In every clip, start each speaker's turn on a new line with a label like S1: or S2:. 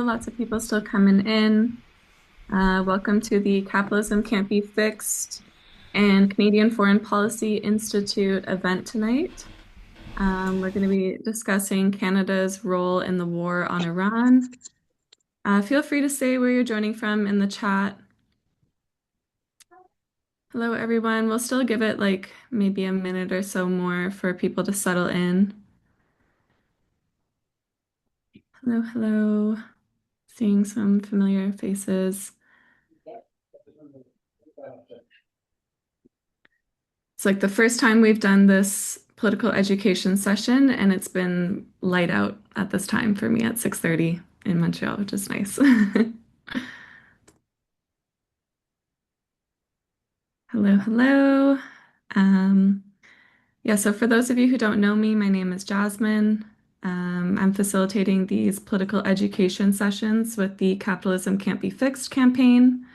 S1: lots of people still coming in. Welcome to the Capitalism Can't Be Fixed and Canadian Foreign Policy Institute event tonight. We're going to be discussing Canada's role in the war on Iran. Feel free to say where you're joining from in the chat. Hello, everyone. We'll still give it like maybe a minute or so more for people to settle in. Hello, hello. Seeing some familiar faces. It's like the first time we've done this political education session, and it's been light out at this time for me at 6:30 in Montreal, which is nice. Hello, hello. Um, yeah, so for those of you who don't know me, my name is Jasmine. I'm facilitating these political education sessions with the Capitalism Can't Be Fixed campaign.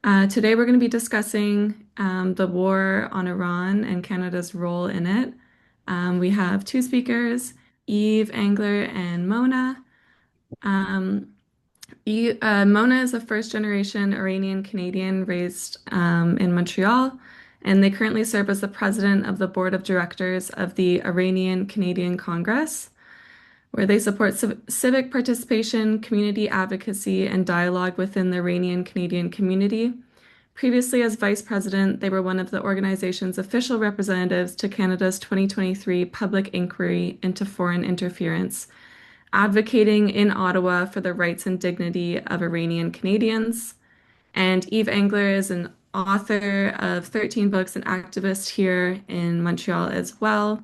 S1: Today we're going to be discussing the war on Iran and Canada's role in it. We have two speakers, Yves Engler and Mona. Mona is a first-generation Iranian Canadian raised in Montreal, and they currently serve as the president of the board of directors of the Iranian Canadian Congress, where they support civic participation, community advocacy, and dialogue within the Iranian Canadian community. Previously, as vice president, they were one of the organization's official representatives to Canada's 2023 public inquiry into foreign interference, advocating in Ottawa for the rights and dignity of Iranian Canadians. And Yves Engler is an author of 13 books and activist here in Montreal as well.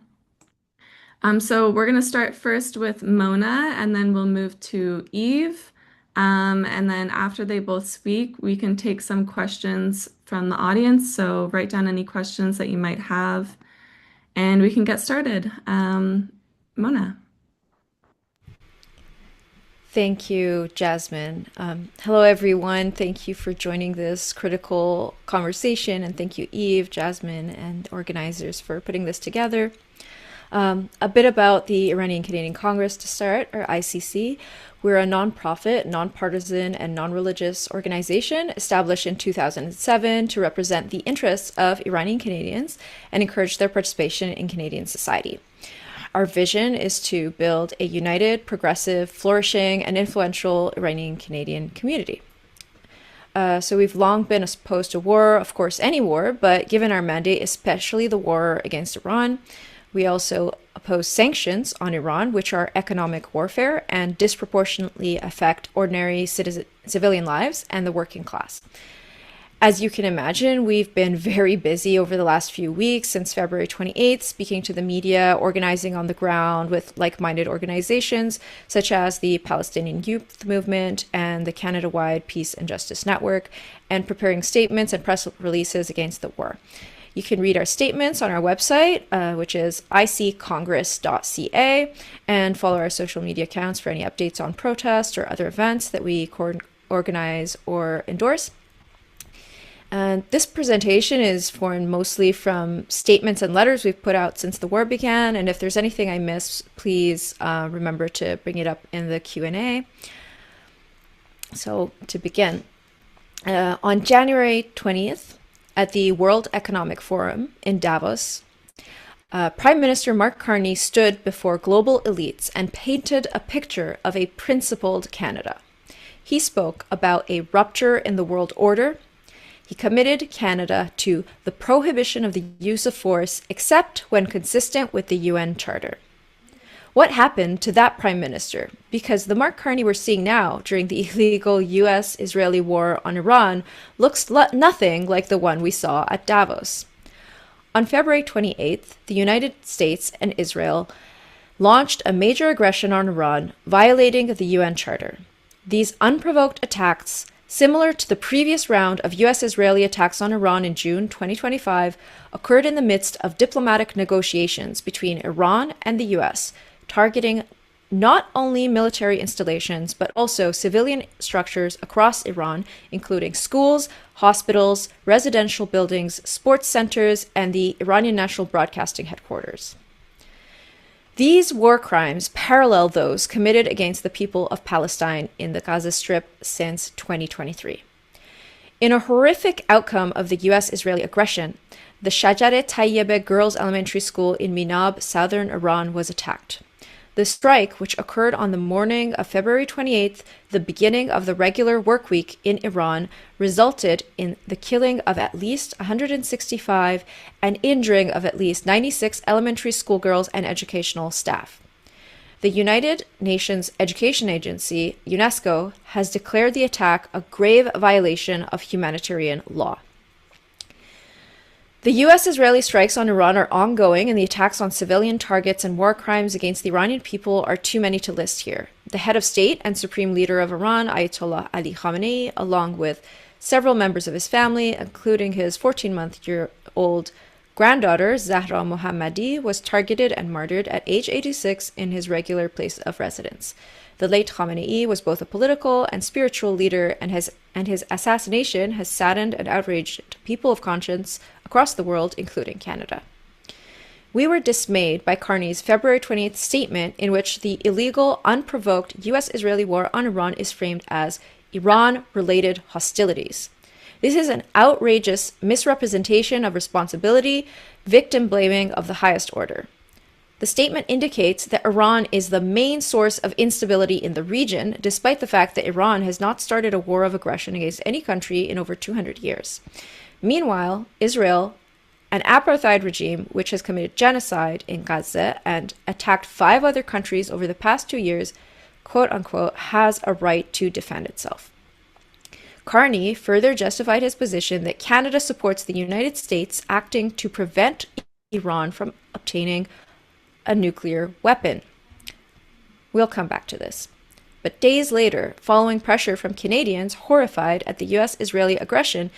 S1: So we're going to start first with Mona, and then we'll move to Yves. And then after they both speak, we can take some questions from the audience. So write down any questions that you might have, and we can get started. Mona.
S2: Thank you, Jasmine. Hello, everyone. Thank you for joining this critical conversation, and thank you, Yves, Jasmine, and organizers for putting this together. A bit about the Iranian Canadian Congress to start, or ICC. We're a nonprofit, nonpartisan, and non-religious organization established in 2007 to represent the interests of Iranian Canadians and encourage their participation in Canadian society. Our vision is to build a united, progressive, flourishing, and influential Iranian Canadian community. So we've long been opposed to war, of course, any war, but given our mandate, especially the war against Iran, we also oppose sanctions on Iran, which are economic warfare and disproportionately affect ordinary civilian lives and the working class. As you can imagine, we've been very busy over the last few weeks since February 28th, speaking to the media, organizing on the ground with like-minded organizations such as the Palestinian Youth Movement and the Canada-wide Peace and Justice Network, and preparing statements and press releases against the war. You can read our statements on our website, which is iccongress.ca, and follow our social media accounts for any updates on protests or other events that we organize or endorse. And this presentation is formed mostly from statements and letters we've put out since the war began. And if there's anything I missed, please remember to bring it up in the Q&A. So to begin, on January 20th, at the World Economic Forum in Davos, Prime Minister Mark Carney stood before global elites and painted a picture of a principled Canada. He spoke about a rupture in the world order. He committed Canada to the prohibition of the use of force except when consistent with the UN Charter. What happened to that prime minister? Because the Mark Carney we're seeing now during the illegal US-Israeli war on Iran looks nothing like the one we saw at Davos. On February 28th, the United States and Israel launched a major aggression on Iran, violating the UN Charter. These unprovoked attacks, similar to the previous round of US-Israeli attacks on Iran in June 2025, occurred in the midst of diplomatic negotiations between Iran and the US, targeting not only military installations, but also civilian structures across Iran, including schools, hospitals, residential buildings, sports centers, and the Iranian National Broadcasting Headquarters. These war crimes parallel those committed against the people of Palestine in the Gaza Strip since 2023. In a horrific outcome of the US-Israeli aggression, the Shajare Tayyebe Girls Elementary School in Minab, southern Iran, was attacked. The strike, which occurred on the morning of February 28th, the beginning of the regular work week in Iran, resulted in the killing of at least 165 and injuring of at least 96 elementary school girls and educational staff. The United Nations Education Agency, UNESCO, has declared the attack a grave violation of humanitarian law. The US-Israeli strikes on Iran are ongoing, and the attacks on civilian targets and war crimes against the Iranian people are too many to list here. The head of state and supreme leader of Iran, Ayatollah Ali Khamenei, along with several members of his family, including his 14-month-old granddaughter, Zahra Mohammadi, was targeted and martyred at age 86 in his regular place of residence. The late Khamenei was both a political and spiritual leader, and his assassination has saddened and outraged people of conscience across the world, including Canada. We were dismayed by Carney's February 20th statement, in which the illegal, unprovoked US-Israeli war on Iran is framed as Iran-related hostilities. This is an outrageous misrepresentation of responsibility, victim blaming of the highest order. The statement indicates that Iran is the main source of instability in the region, despite the fact that Iran has not started a war of aggression against any country in over 200 years. Meanwhile, Israel, an apartheid regime which has committed genocide in Gaza and attacked 5 other countries over the past 2 years, quote unquote, has a right to defend itself. Carney further justified his position that Canada supports the United States acting to prevent Iran from obtaining a nuclear weapon. We'll come back to this. But days later, following pressure from Canadians horrified at the US-Israeli aggression,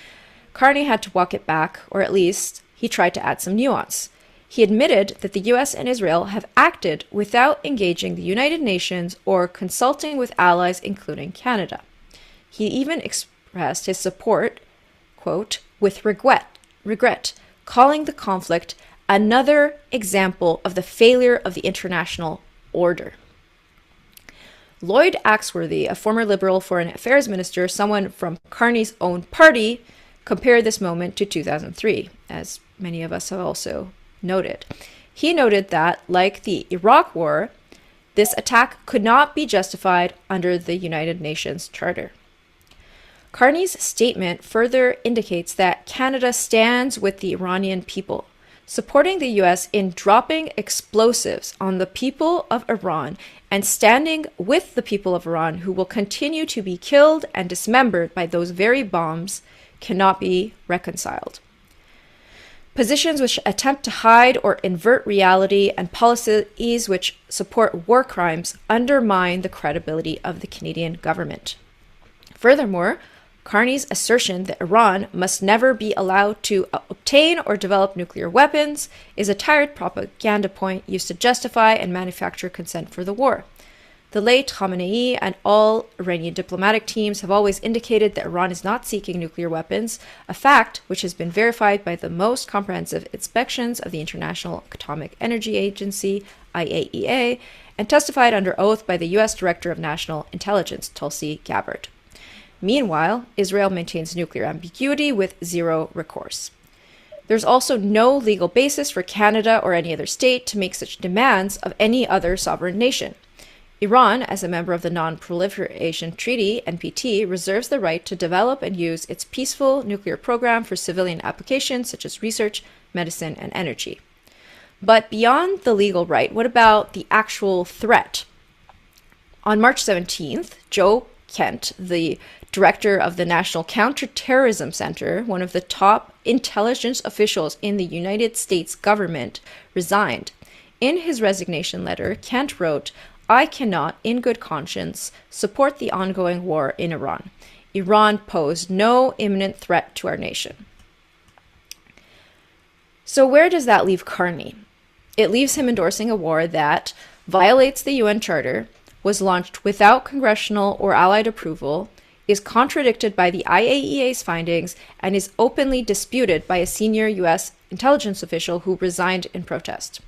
S2: Carney had to walk it back, or at least he tried to add some nuance. He admitted that the US and Israel have acted without engaging the United Nations or consulting with allies, including Canada. He even expressed his support, quote, with regret, calling the conflict another example of the failure of the international order. Lloyd Axworthy, a former Liberal Foreign Affairs Minister, someone from Carney's own party, compared this moment to 2003, as many of us have also noted. He noted that, like the Iraq War, this attack could not be justified under the United Nations Charter. Carney's statement further indicates that Canada stands with the Iranian people, supporting the US in dropping explosives on the people of Iran and standing with the people of Iran who will continue to be killed and dismembered by those very bombs cannot be reconciled. Positions which attempt to hide or invert reality and policies which support war crimes undermine the credibility of the Canadian government. Furthermore, Carney's assertion that Iran must never be allowed to obtain or develop nuclear weapons is a tired propaganda point used to justify and manufacture consent for the war. The late Khamenei and all Iranian diplomatic teams have always indicated that Iran is not seeking nuclear weapons, a fact which has been verified by the most comprehensive inspections of the International Atomic Energy Agency, IAEA, and testified under oath by the U.S. Director of National Intelligence, Tulsi Gabbard. Meanwhile, Israel maintains nuclear ambiguity with zero recourse. There's also no legal basis for Canada or any other state to make such demands of any other sovereign nation. Iran, as a member of the Non-Proliferation Treaty, NPT, reserves the right to develop and use its peaceful nuclear program for civilian applications such as research, medicine, and energy. But beyond the legal right, what about the actual threat? On March 17th, Joe Kent, the director of the National Counterterrorism Center, one of the top intelligence officials in the United States government, resigned. In his resignation letter, Kent wrote, "I cannot, in good conscience, support the ongoing war in Iran. Iran posed no imminent threat to our nation." So where does that leave Carney? It leaves him endorsing a war that violates the UN Charter, was launched without congressional or allied approval, is contradicted by the IAEA's findings, and is openly disputed by a senior U.S. intelligence official who resigned in protest.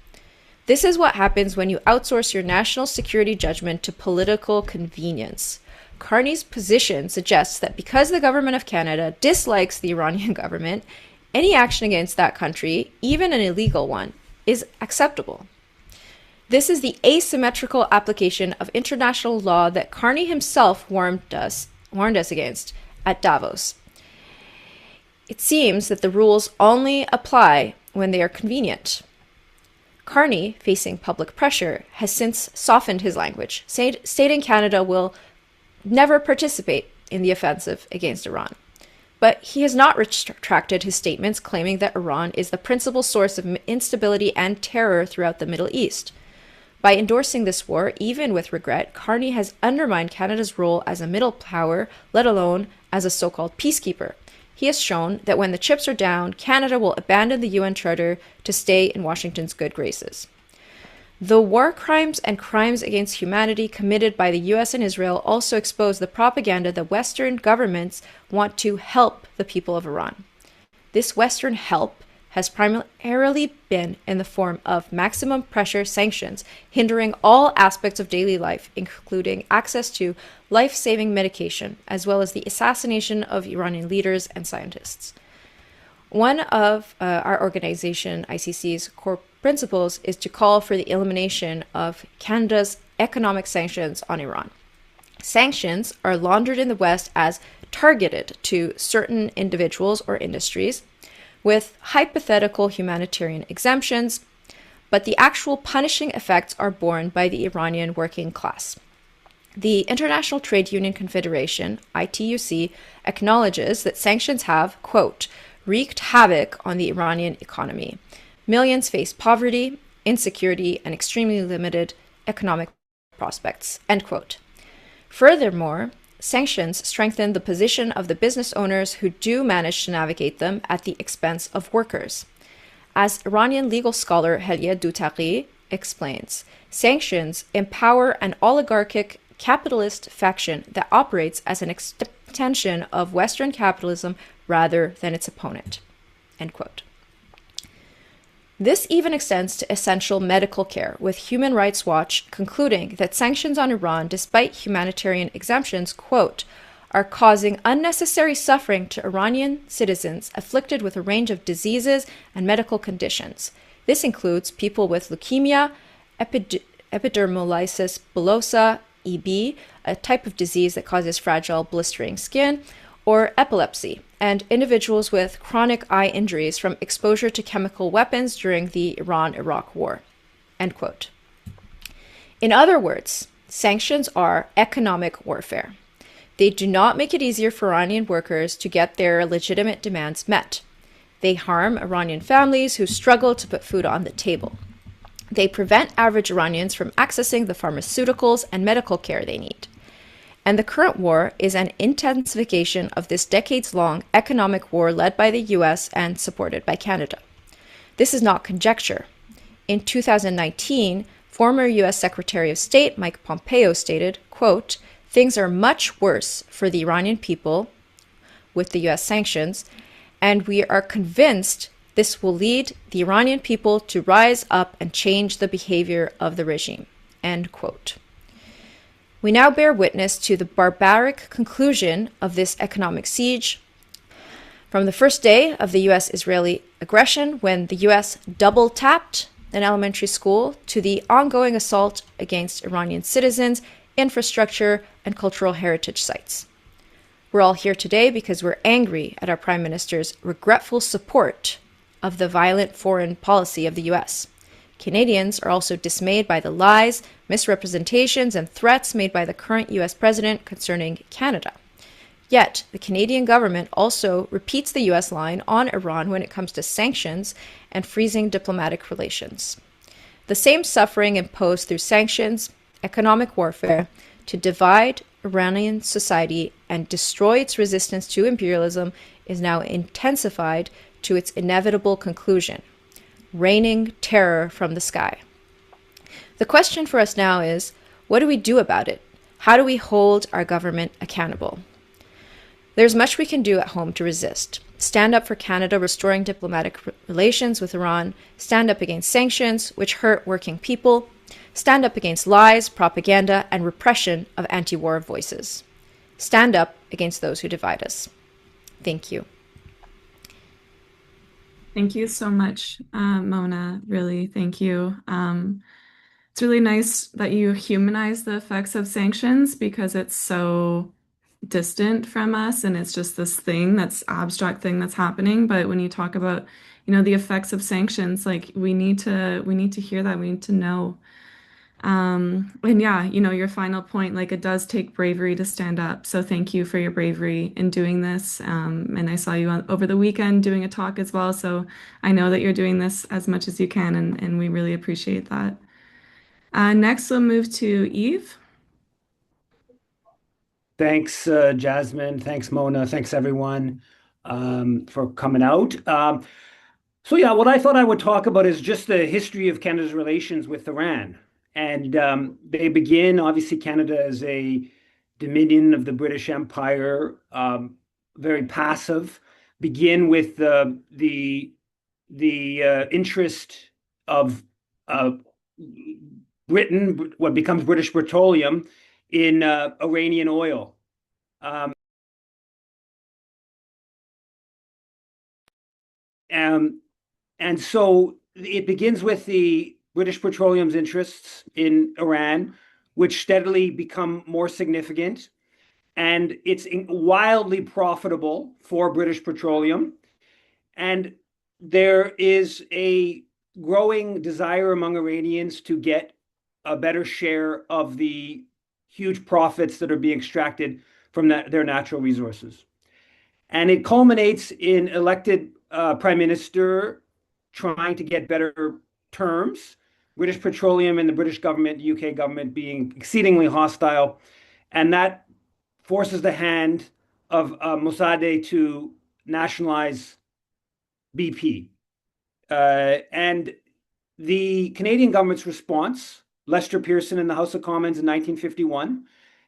S2: This is what happens when you outsource your national security judgment to political convenience. Carney's position suggests that because the government of Canada dislikes the Iranian government, any action against that country, even an illegal one, is acceptable. This is the asymmetrical application of international law that Carney himself warned us against at Davos. It seems that the rules only apply when they are convenient. Carney, facing public pressure, has since softened his language, stating Canada will never participate in the offensive against Iran. But he has not retracted his statements claiming that Iran is the principal source of instability and terror throughout the Middle East. By endorsing this war, even with regret, Carney has undermined Canada's role as a middle power, let alone as a so-called peacekeeper. He has shown that when the chips are down, Canada will abandon the UN Charter to stay in Washington's good graces. The war crimes and crimes against humanity committed by the US and Israel also expose the propaganda that Western governments want to help the people of Iran. This Western help has primarily been in the form of maximum pressure sanctions, hindering all aspects of daily life, including access to life-saving medication, as well as the assassination of Iranian leaders and scientists. One of our organization, ICC's core principles, is to call for the elimination of Canada's economic sanctions on Iran. Sanctions are laundered in the West as targeted to certain individuals or industries, with hypothetical humanitarian exemptions, but the actual punishing effects are borne by the Iranian working class. The International Trade Union Confederation, ITUC, acknowledges that sanctions have, quote, wreaked havoc on the Iranian economy. Millions face poverty, insecurity, and extremely limited economic prospects, end quote. Furthermore, sanctions strengthen the position of the business owners who do manage to navigate them at the expense of workers. As Iranian legal scholar Helia Doutaghi explains, sanctions empower an oligarchic capitalist faction that operates as an extension of Western capitalism rather than its opponent. End quote. This even extends to essential medical care, with Human Rights Watch concluding that sanctions on Iran, despite humanitarian exemptions, quote, are causing unnecessary suffering to Iranian citizens afflicted with a range of diseases and medical conditions. This includes people with leukemia, epidermolysis bullosa, EB, a type of disease that causes fragile, blistering skin, or epilepsy, and individuals with chronic eye injuries from exposure to chemical weapons during the Iran-Iraq War. End quote. In other words, sanctions are economic warfare. They do not make it easier for Iranian workers to get their legitimate demands met. They harm Iranian families who struggle to put food on the table. They prevent average Iranians from accessing the pharmaceuticals and medical care they need. And the current war is an intensification of this decades-long economic war led by the US and supported by Canada. This is not conjecture. In 2019, former US Secretary of State Mike Pompeo stated, quote, things are much worse for the Iranian people with the US sanctions, and we are convinced this will lead the Iranian people to rise up and change the behavior of the regime. End quote. We now bear witness to the barbaric conclusion of this economic siege. From the first day of the US-Israeli aggression, when the US double-tapped an elementary school, to the ongoing assault against Iranian citizens, infrastructure, and cultural heritage sites. We're all here today because we're angry at our Prime Minister's regretful support of the violent foreign policy of the US. Canadians are also dismayed by the lies, misrepresentations, and threats made by the current US president concerning Canada. Yet, the Canadian government also repeats the US line on Iran when it comes to sanctions and freezing diplomatic relations. The same suffering imposed through sanctions, economic warfare, to divide Iranian society and destroy its resistance to imperialism is now intensified to its inevitable conclusion, raining terror from the sky. The question for us now is, what do we do about it? How do we hold our government accountable? There's much we can do at home to resist. Stand up for Canada restoring diplomatic relations with Iran. Stand up against sanctions, which hurt working people. Stand up against lies, propaganda, and repression of anti-war voices. Stand up against those who divide us. Thank you.
S1: Thank you so much, Mona. Really, thank you. It's really nice that you humanize the effects of sanctions because it's so distant from us and it's just this thing that's abstract thing that's happening. But when you talk about, the effects of sanctions, like we need to hear that. We need to know. And yeah, your final point, like it does take bravery to stand up. So thank you for your bravery in doing this. And I saw you over the weekend doing a talk as well. So I know that you're doing this as much as you can, and we really appreciate that. Next, we'll move to Eve.
S3: Thanks, Jasmine. Thanks, Mona. Thanks, everyone, for coming out. So, yeah, what I thought I would talk about is just the history of Canada's relations with Iran. And they begin, obviously, Canada is a dominion of the British Empire, very passive, begin with the interest of uh, Britain, what becomes British Petroleum, in Iranian oil. Um, um, and so it begins with the British Petroleum's interests in Iran, which steadily become more significant. And it's wildly profitable for British Petroleum. And there is a growing desire among Iranians to get a better share of the huge profits that are being extracted from their natural resources. And it culminates in elected prime minister trying to get better terms, British Petroleum and the British government, UK government being exceedingly hostile. And that forces the hand of Mossadegh to nationalize BP. And the Canadian government's response, Lester Pearson in the House of Commons in 1951,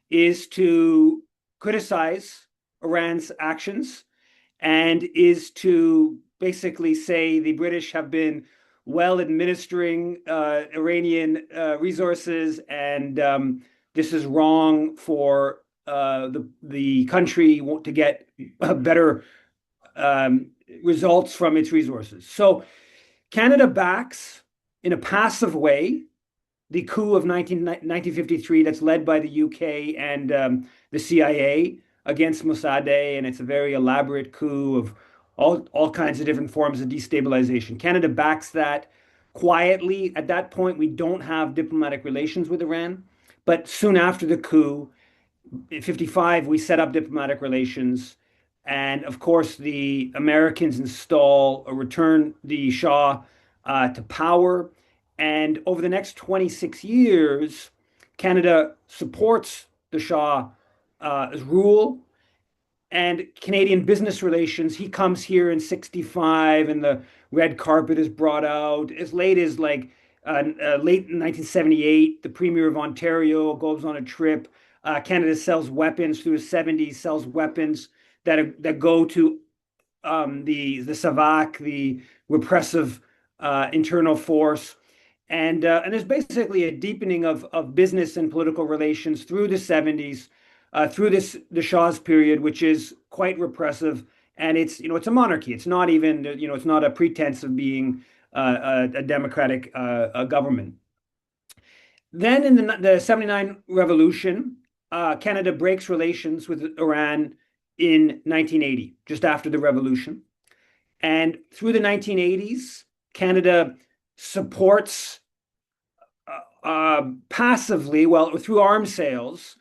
S3: is to criticize Iran's actions and is to basically say the British have been well administering Iranian resources, and this is wrong for the country to get better results from its resources. So Canada backs, in a passive way, the coup of 1953 that's led by the UK and the CIA against Mossadegh, and it's a very elaborate coup of all kinds of different forms of destabilization. Canada backs that quietly. At that point, we don't have diplomatic relations with Iran, but soon after the coup, in 55, we set up diplomatic relations. And of course, the Americans install or return the Shah to power. And over the next 26 years, Canada supports the Shah's rule and Canadian business relations. He comes here in 65 and the red carpet is brought out. As late as late 1978, the Premier of Ontario goes on a trip. Canada sells weapons through the 70s, sells weapons that go to the SAVAK, the repressive internal force. And there's basically a deepening of business and political relations through the 70s, through the Shah's period, which is quite repressive. And it's a monarchy. It's not even, it's not a pretense of being a democratic government. Then in the 79 revolution, Canada breaks relations with Iran in 1980, just after the revolution. And through the 1980s, Canada supports passively, well, through arms sales,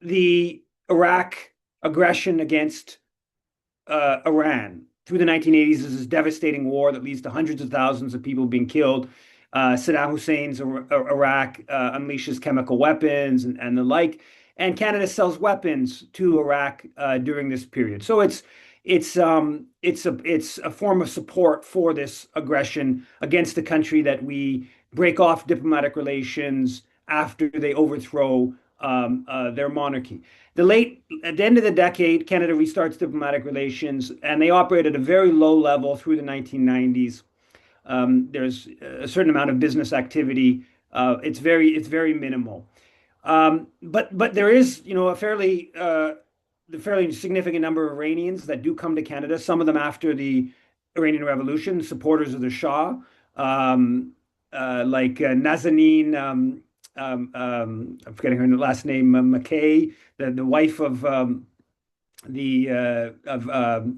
S3: the Iraq aggression against Iran. Through the 1980s, this is a devastating war that leads to hundreds of thousands of people being killed. Saddam Hussein's Iraq unleashes chemical weapons and the like. And Canada sells weapons to Iraq during this period. So it's a form of support for this aggression against the country that we break off diplomatic relations after they overthrow their monarchy. at the end of the decade, Canada restarts diplomatic relations, and they operate at a very low level through the 1990s. There's a certain amount of business activity. It's very minimal. But there is, the fairly significant number of Iranians that do come to Canada. Some of them after the Iranian Revolution, supporters of the Shah, like Nazanin. I'm forgetting her last name, McKay, the wife of the of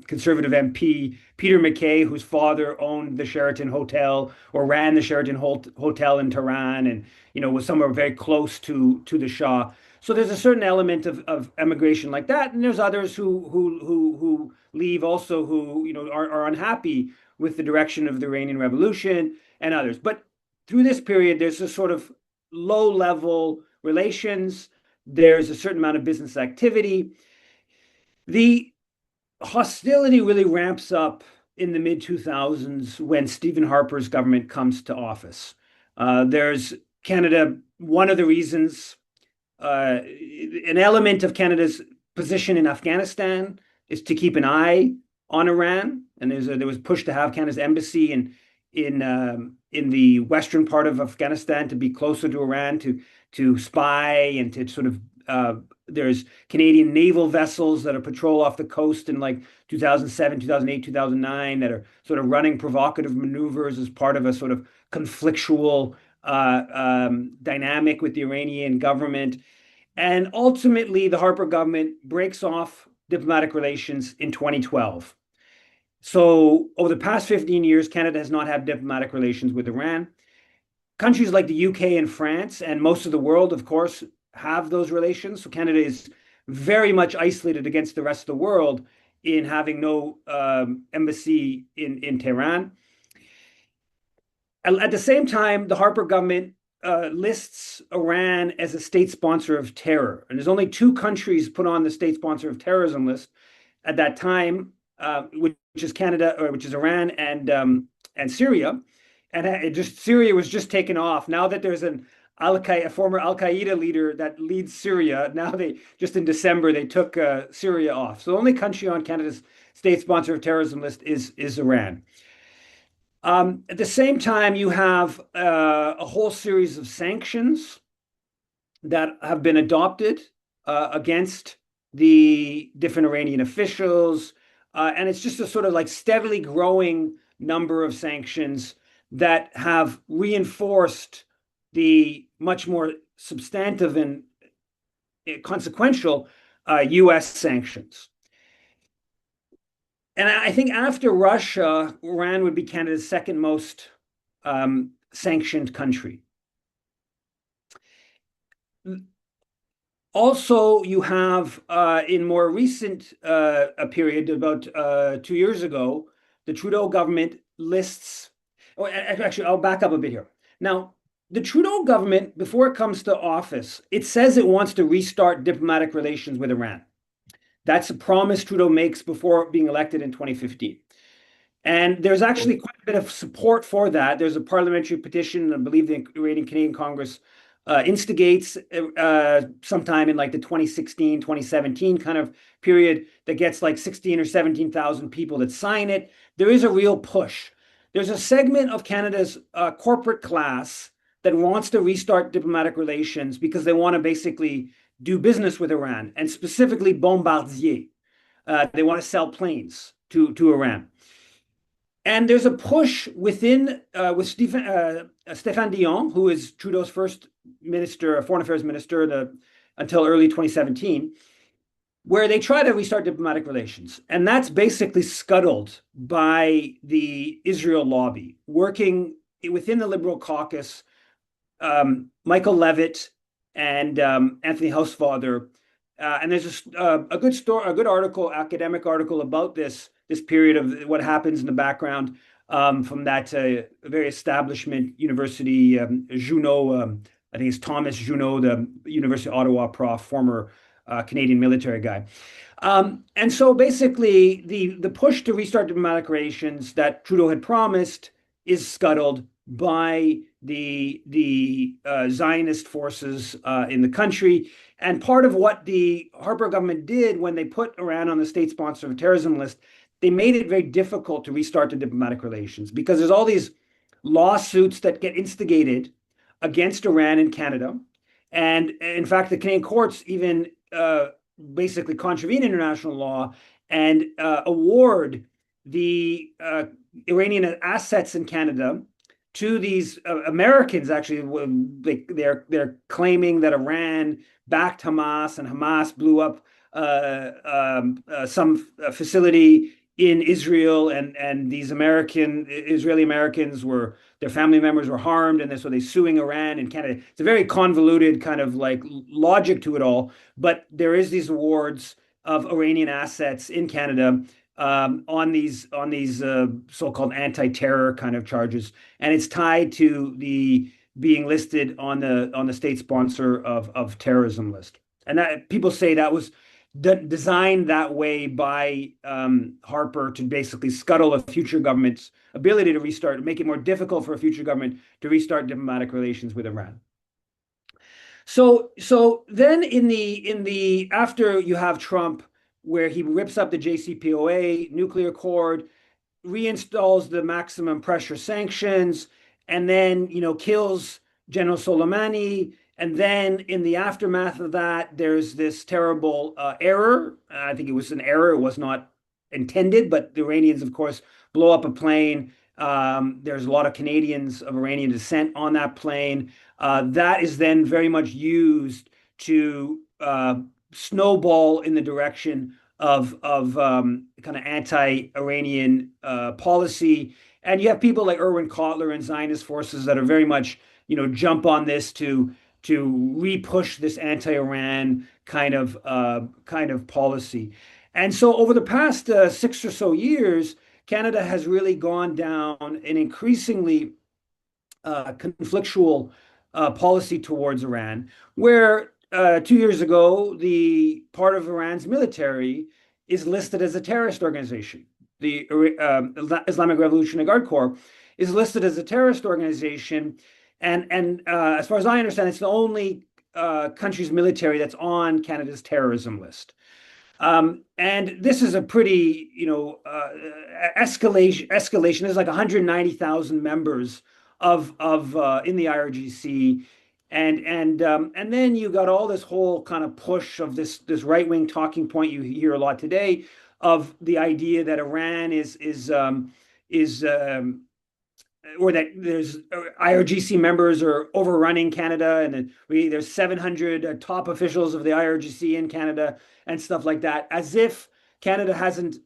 S3: conservative MP Peter McKay, whose father owned the Sheraton Hotel or ran the Sheraton Hotel in Tehran, and was somewhere very close to the Shah. So there's a certain element of emigration like that, and there's others who leave also who are unhappy with the direction of the Iranian Revolution and others. But through this period, there's a sort of low level relations. There's a certain amount of business activity. The hostility really ramps up in the mid 2000s when Stephen Harper's government comes to office. There's Canada, one of the reasons, an element of Canada's position in Afghanistan is to keep an eye on Iran. And there was push to have Canada's embassy in the western part of Afghanistan to be closer to Iran, to spy and to sort of there's Canadian naval vessels that are patrol off the coast in like 2007, 2008, 2009 that are sort of running provocative maneuvers as part of a sort of conflictual dynamic with the Iranian government. And ultimately, the Harper government breaks off diplomatic relations in 2012. So over the past 15 years, Canada has not had diplomatic relations with Iran. Countries like the UK and France and most of the world, of course, have those relations. So Canada is very much isolated against the rest of the world in having no embassy in Tehran. At the same time, the Harper government lists Iran as a state sponsor of terror. And there's only two countries put on the state sponsor of terrorism list at that time, which is Canada, or which is Iran and Syria. And Syria was just taken off. Now that there's a former Al Qaeda leader that leads Syria, now just in December they took Syria off. So the only country on Canada's state sponsor of terrorism list is Iran. At the same time, you have a whole series of sanctions that have been adopted against the different Iranian officials. And it's just a sort of like steadily growing number of sanctions that have reinforced the much more substantive and consequential US sanctions. And I think after Russia, Iran would be Canada's second most sanctioned country. Also, you have in more recent a period, about 2 years ago, the Trudeau government lists. Oh, actually, I'll back up a bit here. Now, the Trudeau government, before it comes to office, it says it wants to restart diplomatic relations with Iran. That's a promise Trudeau makes before being elected in 2015. And there's actually quite a bit of support for that. There's a parliamentary petition, I believe the Iranian Canadian Congress instigates sometime in like the 2016, 2017 kind of period that gets like 16 or 17,000 people that sign it. There is a real push. There's a segment of Canada's corporate class that wants to restart diplomatic relations because they want to basically do business with Iran, and specifically Bombardier. They want to sell planes to Iran. And there's a push within with Stéphane Dion, who is Trudeau's first minister, foreign affairs minister, until early 2017, where they try to restart diplomatic relations. And that's basically scuttled by the Israel lobby, working within the Liberal caucus, Michael Levitt and Anthony Housefather. And there's a good article, academic article about this period of what happens in the background from that very establishment university, Junot, I think it's Thomas Junot, the University of Ottawa prof, former Canadian military guy. And so basically the push to restart diplomatic relations that Trudeau had promised is scuttled by the Zionist forces in the country. And part of what the Harper government did when they put Iran on the state sponsor of terrorism list, they made it very difficult to restart the diplomatic relations because there's all these lawsuits that get instigated against Iran in Canada. And in fact, the Canadian courts even basically contravene international law and award the Iranian assets in Canada to these Americans. Actually, they're claiming that Iran backed Hamas and Hamas blew up some facility in Israel, and these Israeli Americans were their family members were harmed, and so they're suing Iran and Canada. It's a very convoluted kind of like logic to it all, but there is these awards of Iranian assets in Canada on these so-called anti-terror kind of charges, and it's tied to the being listed on the state sponsor of terrorism list. And that people say that was designed that way by Harper to basically scuttle a future government's ability to restart, make it more difficult for a future government to restart diplomatic relations with Iran. So then in the after you have Trump, where he rips up the JCPOA nuclear accord, reinstalls the maximum pressure sanctions, and then kills General Soleimani. And then in the aftermath of that, there's this terrible error. I think it was an error. It was not intended, but the Iranians, of course, blow up a plane. There's a lot of Canadians of Iranian descent on that plane. That is then very much used to snowball in the direction of kind of anti-Iranian policy. And you have people like Erwin Kotler and Zionist forces that are very much, jump on this to re-push this anti-Iran kind of policy. And so over the past 6 or so years, Canada has really gone down an increasingly conflictual policy towards Iran, where 2 years ago, the part of Iran's military is listed as a terrorist organization. The Islamic Revolutionary Guard Corps is listed as a terrorist organization. And as far as I understand, it's the only country's military that's on Canada's terrorism list. And this is a pretty, escalation. There's like 190,000 members of in the IRGC, and then you got all this whole kind of push of this right-wing talking point you hear a lot today of the idea that Iran is or that there's IRGC members are overrunning Canada, and there's 700 top officials of the IRGC in Canada and stuff like that, as if Canada hasn't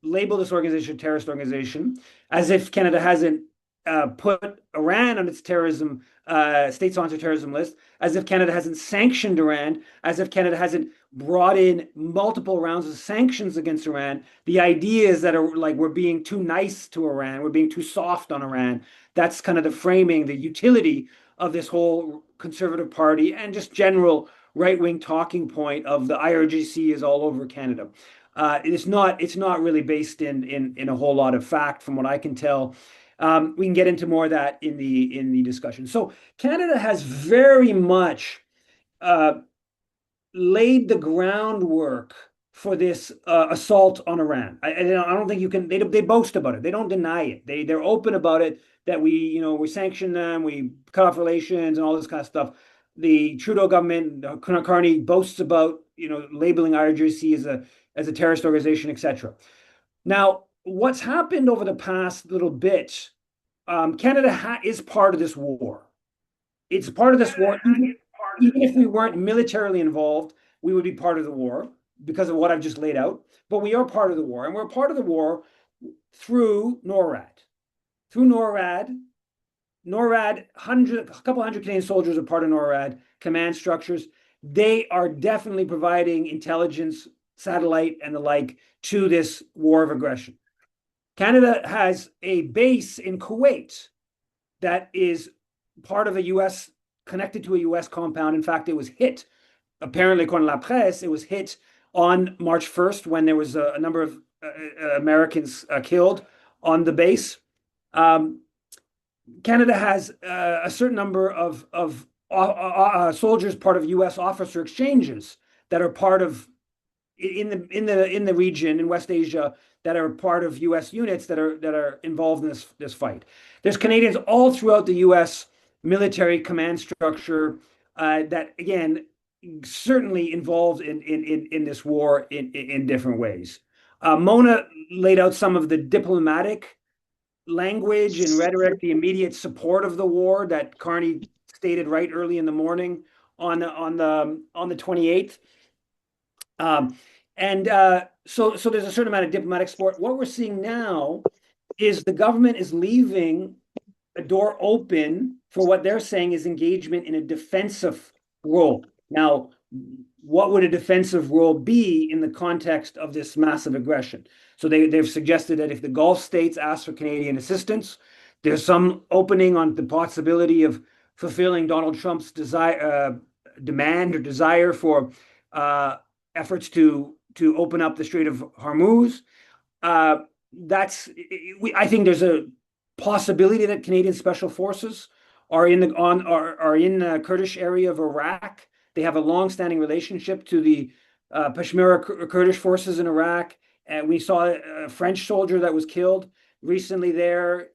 S3: labeled this organization a terrorist organization, as if Canada hasn't put Iran on its terrorism state-sponsored terrorism list, as if Canada hasn't sanctioned Iran, as if Canada hasn't brought in multiple rounds of sanctions against Iran. The idea is that like we're being too nice to Iran, we're being too soft on Iran. That's kind of the framing, the utility of this whole Conservative Party and just general right-wing talking point of the IRGC is all over Canada. It's not really based in a whole lot of fact, from what I can tell. We can get into more of that in the discussion. So Canada has very much laid the groundwork for this assault on Iran. I don't think you can. They boast about it. They don't deny it. They're open about it. That we sanction them, we cut off relations, and all this kind of stuff. The Trudeau government, Carney boasts about labeling IRGC as a terrorist organization, etc. Now, what's happened over the past little bit? Canada is part of this war. It's part of this war. Even if we weren't militarily involved, we would be part of the war because of what I've just laid out. But we are part of the war, and we're part of the war through NORAD. Through NORAD, a couple hundred Canadian soldiers are part of NORAD command structures. They are definitely providing intelligence, satellite, and the like to this war of aggression. Canada has a base in Kuwait that is part of a U.S. connected to a U.S. compound. In fact, it was hit. Apparently, according to La Presse, it was hit on March 1st when there was a number of Americans killed on the base. Canada has a certain number of soldiers, part of U.S. officer exchanges that are part of in the region in West Asia that are part of U.S. units that are involved in this fight. There's Canadians all throughout the U.S. military command structure that again certainly involved in this war in different ways. Mona laid out some of the diplomatic language and rhetoric, the immediate support of the war that Carney stated right early in the morning on the 28th. So there's a certain amount of diplomatic support. What we're seeing now is the government is leaving a door open for what they're saying is engagement in a defensive role. Now, what would a defensive role be in the context of this massive aggression? So they've suggested that if the Gulf states ask for Canadian assistance, there's some opening on the possibility of fulfilling Donald Trump's demand or desire for efforts to open up the Strait of Hormuz. I think there's a possibility that Canadian special forces are in the Kurdish area of Iraq. They have a long-standing relationship to the Peshmerga Kurdish forces in Iraq. We saw a French soldier that was killed recently there.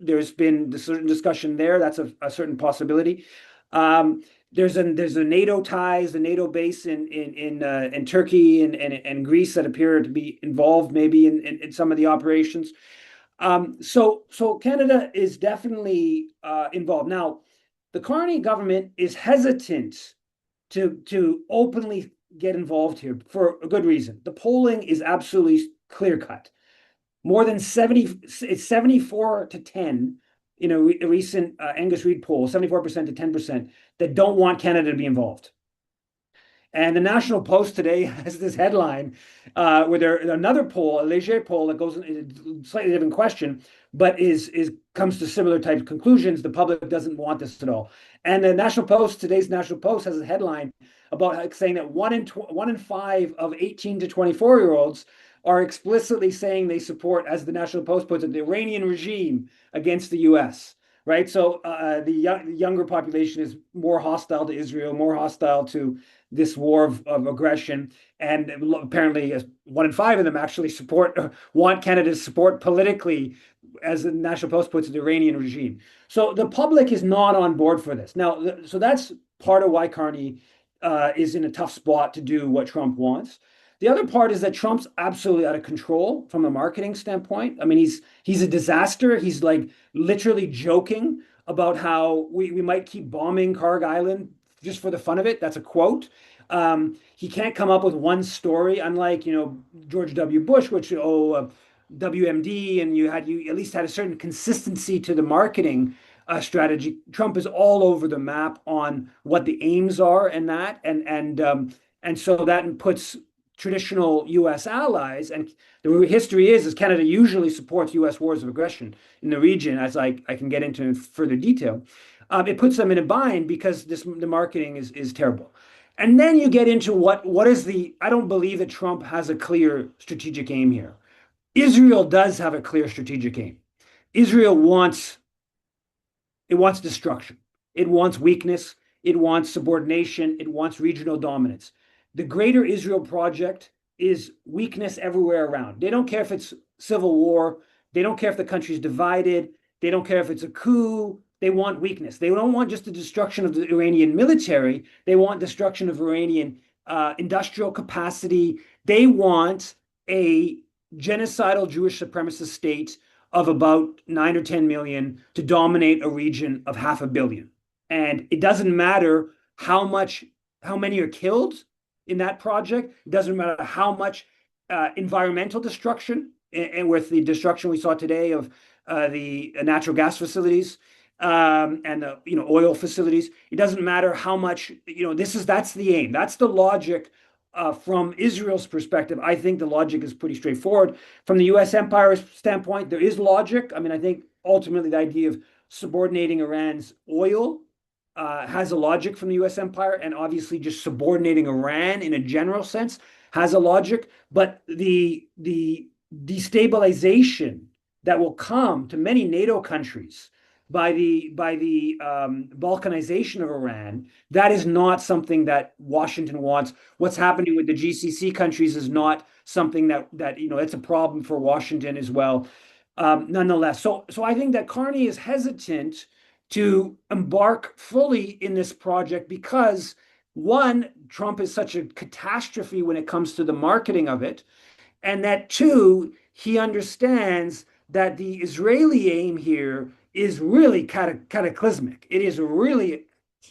S3: There's been certain discussion there. That's a certain possibility. There's a NATO ties, the NATO base in Turkey and Greece that appear to be involved maybe in some of the operations. So Canada is definitely involved. Now, the Carney government is hesitant to openly get involved here for a good reason. The polling is absolutely clear cut. More than 74 to 10 in a recent Angus Reid poll, 74% to 10% that don't want Canada to be involved. And the National Post today has this headline where another poll, a Leger poll that goes in a slightly different question, but comes to similar type of conclusions. The public doesn't want this at all. And the National Post, today's National Post, has a headline about saying that one in five of 18 to 24-year-olds are explicitly saying they support, as the National Post puts it, the Iranian regime against the U.S. Right? So the younger population is more hostile to Israel, more hostile to this war of aggression, and apparently 1 in 5 of them actually want Canada's support politically, as the National Post puts it, the Iranian regime. So the public is not on board for this. Now, so that's part of why Carney is in a tough spot to do what Trump wants. The other part is that Trump's absolutely out of control from a marketing standpoint. I mean, he's a disaster. He's like literally joking about how we might keep bombing Carg Island just for the fun of it. That's a quote. He can't come up with one story, unlike George W. Bush, which WMD, and you at least had a certain consistency to the marketing strategy. Trump is all over the map on what the aims are and that, and so that puts traditional U.S. allies, and the history is Canada usually supports U.S. wars of aggression in the region, as I can get into in further detail. It puts them in a bind because the marketing is terrible. And then you get into what is I don't believe that Trump has a clear strategic aim here. Israel does have a clear strategic aim. Israel wants destruction. It wants weakness. It wants subordination. It wants regional dominance. The Greater Israel Project is weakness everywhere around. They don't care if it's civil war. They don't care if the country's divided. They don't care if it's a coup. They want weakness. They don't want just the destruction of the Iranian military. They want destruction of Iranian industrial capacity. They want a genocidal Jewish supremacist state of about 9 or 10 million to dominate a region of 500 million. And it doesn't matter how many are killed in that project. It doesn't matter how much environmental destruction, and with the destruction we saw today of the natural gas facilities and the oil facilities. It doesn't matter how much that's the aim. That's the logic. From Israel's perspective, I think the logic is pretty straightforward. From the U.S. empire standpoint, there is logic. I mean, I think ultimately the idea of subordinating Iran's oil has a logic from the U.S. empire, and obviously just subordinating Iran in a general sense has a logic. But the destabilization that will come to many NATO countries by the balkanization of Iran, that is not something that Washington wants. What's happening with the GCC countries is not something that it's a problem for Washington as well. Nonetheless, so I think that Carney is hesitant to embark fully in this project because one, Trump is such a catastrophe when it comes to the marketing of it, and that two, he understands that the Israeli aim here is really cataclysmic. It is a really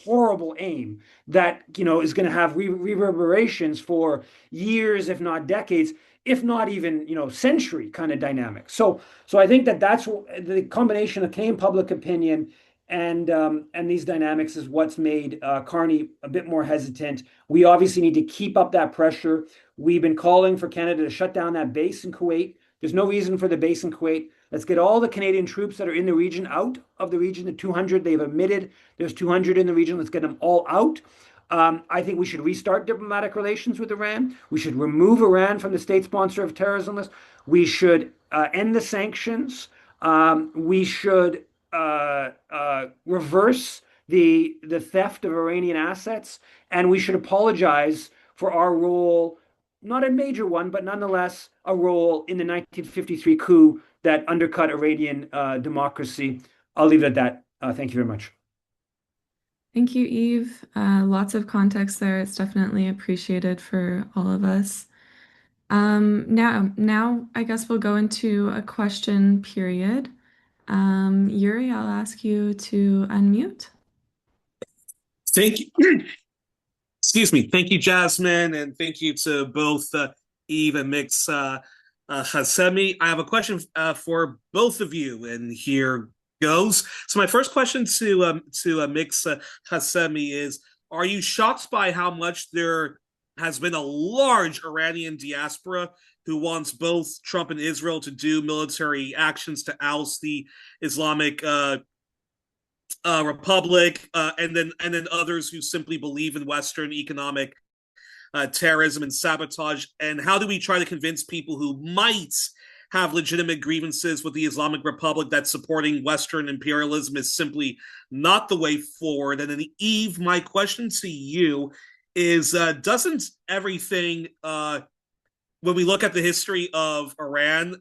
S3: horrible aim that is going to have reverberations for years, if not decades, if not even century kind of dynamics. So I think that that's the combination of Canadian public opinion and these dynamics is what's made Carney a bit more hesitant. We obviously need to keep up that pressure. We've been calling for Canada to shut down that base in Kuwait. There's no reason for the base in Kuwait. Let's get all the Canadian troops that are in the region out of the region. The 200 they've admitted, there's 200 in the region. Let's get them all out. I think we should restart diplomatic relations with Iran. We should remove Iran from the state sponsor of terrorism list. We should end the sanctions. We should reverse the theft of Iranian assets, and we should apologize for our role, not a major one, but nonetheless a role in the 1953 coup that undercut Iranian democracy. I'll leave it at that. Thank you very much.
S1: Thank you, Yves. Lots of context there. It's definitely appreciated for all of us. Now I guess we'll go into a question period. Yuri, I'll ask you to unmute.
S4: Thank you. Excuse me. Thank you, Jasmine, and thank you to both Yves and Mix Ghassemi. I have a question for both of you, and here goes. So my first question to Mix Ghassemi is: are you shocked by how much there has been a large Iranian diaspora who wants both Trump and Israel to do military actions to oust the Islamic Republic, and then others who simply believe in Western economic terrorism and sabotage? And how do we try to convince people who might have legitimate grievances with the Islamic Republic that supporting Western imperialism is simply not the way forward? And then, Yves, my question to you is, doesn't everything, when we look at the history of Iran,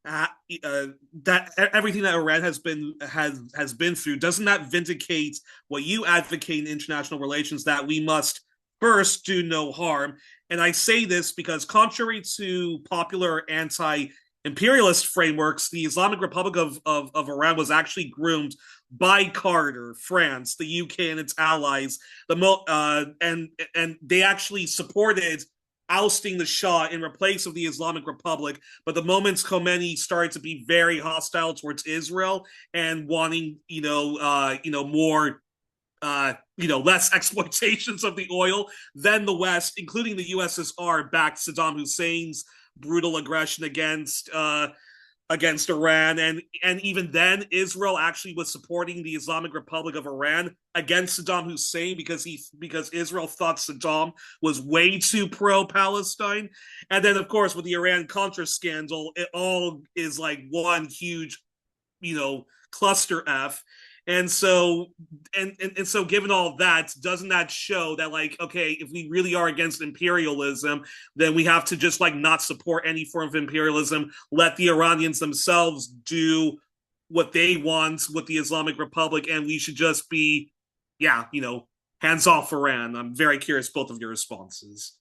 S4: that everything that Iran has been through, doesn't that vindicate what you advocate in international relations, that we must first do no harm? And I say this because, contrary to popular anti-imperialist frameworks, the Islamic Republic of Iran was actually groomed by Carter, France, the UK, and its allies. And they actually supported ousting the Shah in replace of the Islamic Republic. But the moment Khomeini started to be very hostile towards Israel and wanting, more, less exploitations of the oil, then the West, including the USSR, backed Saddam Hussein's brutal aggression against Iran, and even then, Israel actually was supporting the Islamic Republic of Iran against Saddam Hussein because Israel thought Saddam was way too pro-Palestine. And then, of course, with the Iran-Contra scandal, it all is like one huge, cluster F. And so, and so, given all that, doesn't that show that, like, okay, if we really are against imperialism, then we have to just not support any form of imperialism, let the Iranians themselves do what they want with the Islamic Republic, and we should just be, hands off Iran? I'm very curious both of your responses.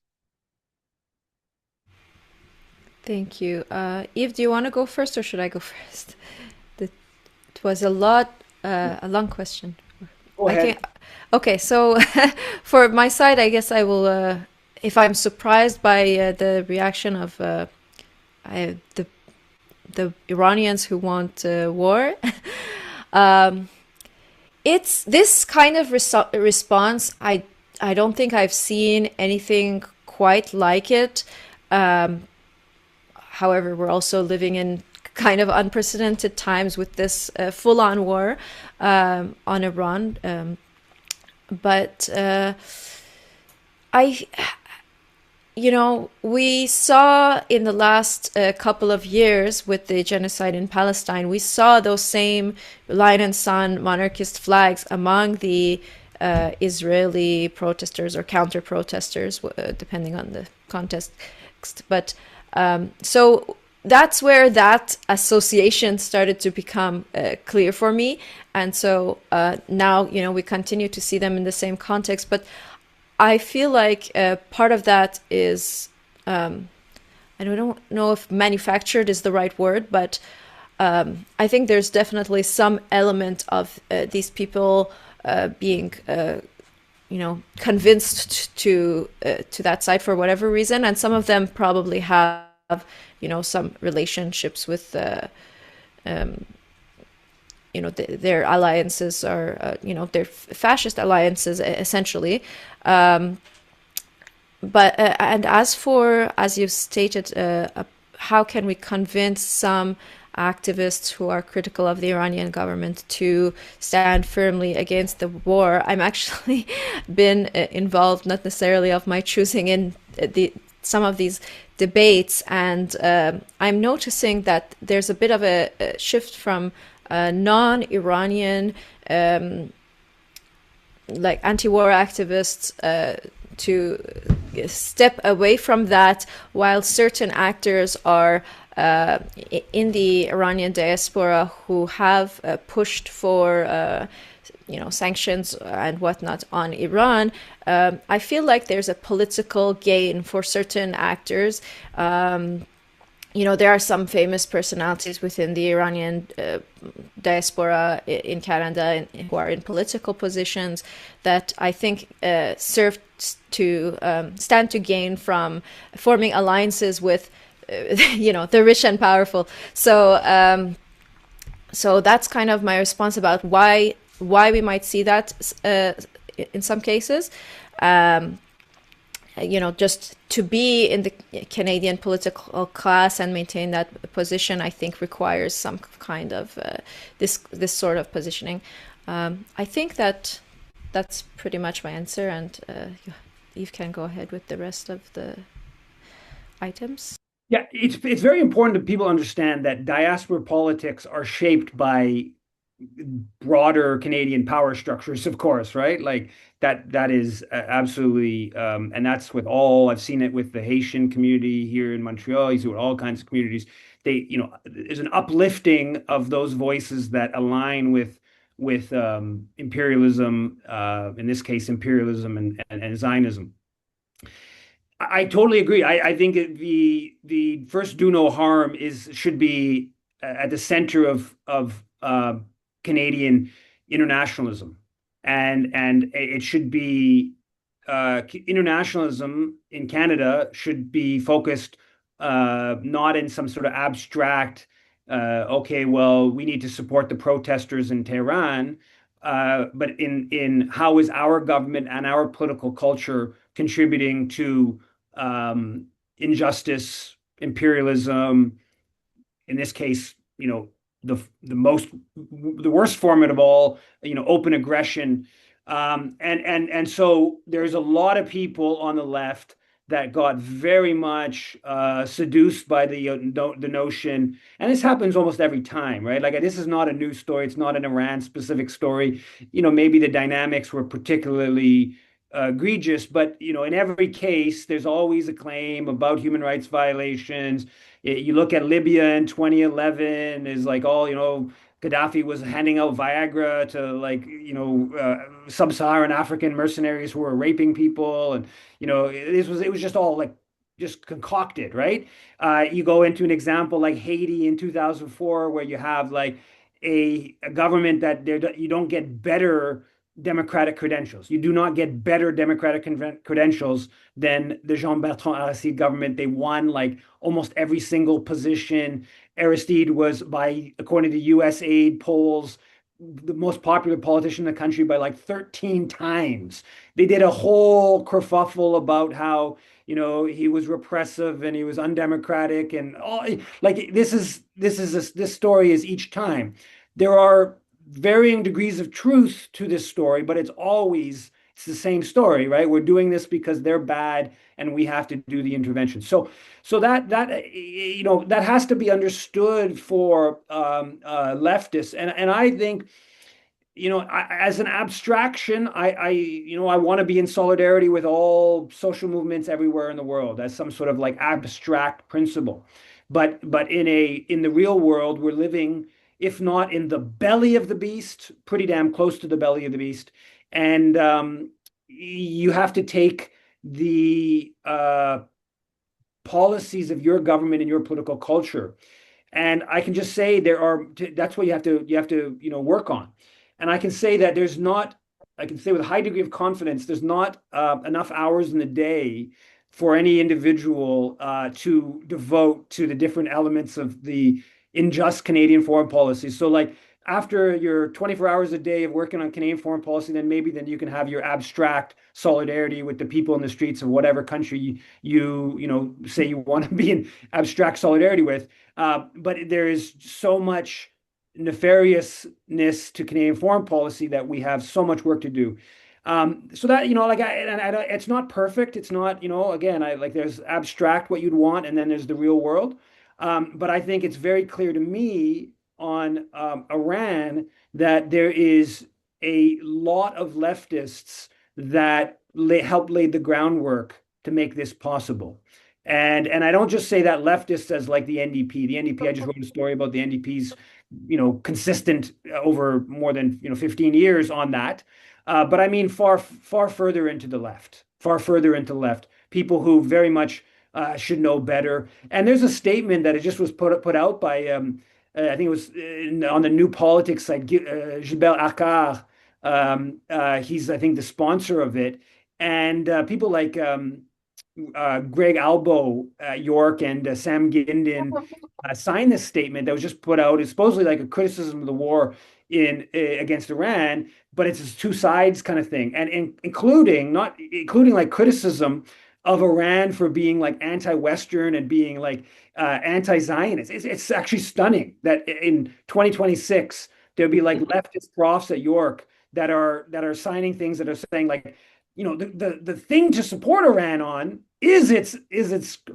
S2: Thank you. Yves, do you want to go first, or should I go first? It was a long question.
S3: Go ahead.
S2: Okay, so for my side, I guess I will, if I'm surprised by the reaction of the Iranians who want war, it's this kind of response. I don't think I've seen anything quite like it. However, we're also living in kind of unprecedented times with this full-on war on Iran. But we saw in the last couple of years with the genocide in Palestine, we saw those same lion and sun monarchist flags among the Israeli protesters or counter protesters, depending on the context. But so that's where that association started to become clear for me. And so now, we continue to see them in the same context. But I feel like part of that is, I don't know if manufactured is the right word, but I think there's definitely some element of these people being, convinced to that side for whatever reason, and some of them probably have, some relationships with their alliances are, their fascist alliances, essentially. But and as you've stated, how can we convince some activists who are critical of the Iranian government to stand firmly against the war? I'm actually been involved, not necessarily of my choosing, in some of these debates, and I'm noticing that there's a bit of a shift from non-Iranian like anti-war activists to step away from that, while certain actors are in the Iranian diaspora who have pushed for sanctions and whatnot on Iran. I feel like there's a political gain for certain actors. There are some famous personalities within the Iranian diaspora in Canada who are in political positions that I think serve to stand to gain from forming alliances with, the rich and powerful. So, so that's kind of my response about why we might see that in some cases. Just to be in the Canadian political class and maintain that position, I think requires some kind of this sort of positioning. I think that's pretty much my answer, and Yves can go ahead with the rest of the items.
S3: Yeah, it's very important that people understand that diaspora politics are shaped by broader Canadian power structures, of course, right? Like that is absolutely, and that's with all. I've seen it with the Haitian community here in Montreal. You see with all kinds of communities. There's an uplifting of those voices that align with imperialism, in this case, imperialism and Zionism. I totally agree. I think the first do no harm should be at the center of Canadian internationalism, and it should be internationalism in Canada should be focused not in some sort of abstract, okay, well, we need to support the protesters in Tehran, but in how is our government and our political culture contributing to injustice, imperialism, in this case, the worst form of all, open aggression, and so there's a lot of people on the left that got very much seduced by the notion, and this happens almost every time, right? Like this is not a new story; it's not an Iran specific story. Maybe the dynamics were particularly egregious, but in every case, there's always a claim about human rights violations. You look at Libya in 2011, is like Gaddafi was handing out Viagra to sub-Saharan African mercenaries who were raping people, and it was just all just concocted, right? You go into an example like Haiti in 2004, where you have a government that you don't get better democratic credentials. You do not get better democratic credentials than the Jean-Bertrand Aristide government. They won almost every single position. Aristide was, according to USAID polls, the most popular politician in the country by 13 times. They did a whole kerfuffle about how he was repressive and he was undemocratic, and all this story is each time. There are varying degrees of truth to this story, but it's it's the same story, right? We're doing this because they're bad and we have to do the intervention. So that has to be understood for leftists. And I think, as an abstraction, I want to be in solidarity with all social movements everywhere in the world as some sort of like abstract principle. But in the real world, we're living, if not in the belly of the beast, pretty damn close to the belly of the beast. And you have to take the policies of your government and your political culture. And I can just say that's what you have to work on. And I can say that I can say with a high degree of confidence, there's not enough hours in the day for any individual to devote to the different elements of the unjust Canadian foreign policy. So like after your 24 hours a day of working on Canadian foreign policy, then you can have your abstract solidarity with the people in the streets of whatever country you say you want to be in abstract solidarity with. But there is so much nefariousness to Canadian foreign policy that we have so much work to do. So that, it's not perfect. It's not, again, there's abstract what you'd want, and then there's the real world. But I think it's very clear to me on Iran that there is a lot of leftists that helped lay the groundwork to make this possible. And I don't just say that leftists as like the NDP. The NDP, I just wrote a story about the NDP's, consistent over more than 15 years on that. But I mean far further into the left, people who very much should know better. And there's a statement that it just was put out by I think it was on the New Politics site, Gilbert Achcar. He's, I think, the sponsor of it. And people like Greg Albo at York and Sam Gindin signed this statement that was just put out. It's supposedly like a criticism of the war against Iran, but it's a two sides kind of thing, and including like criticism of Iran for being like anti-Western and being like anti-Zionist. It's actually stunning that in 2026 there'll be like leftist profs at York that are signing things that are saying like, the thing to support Iran on is its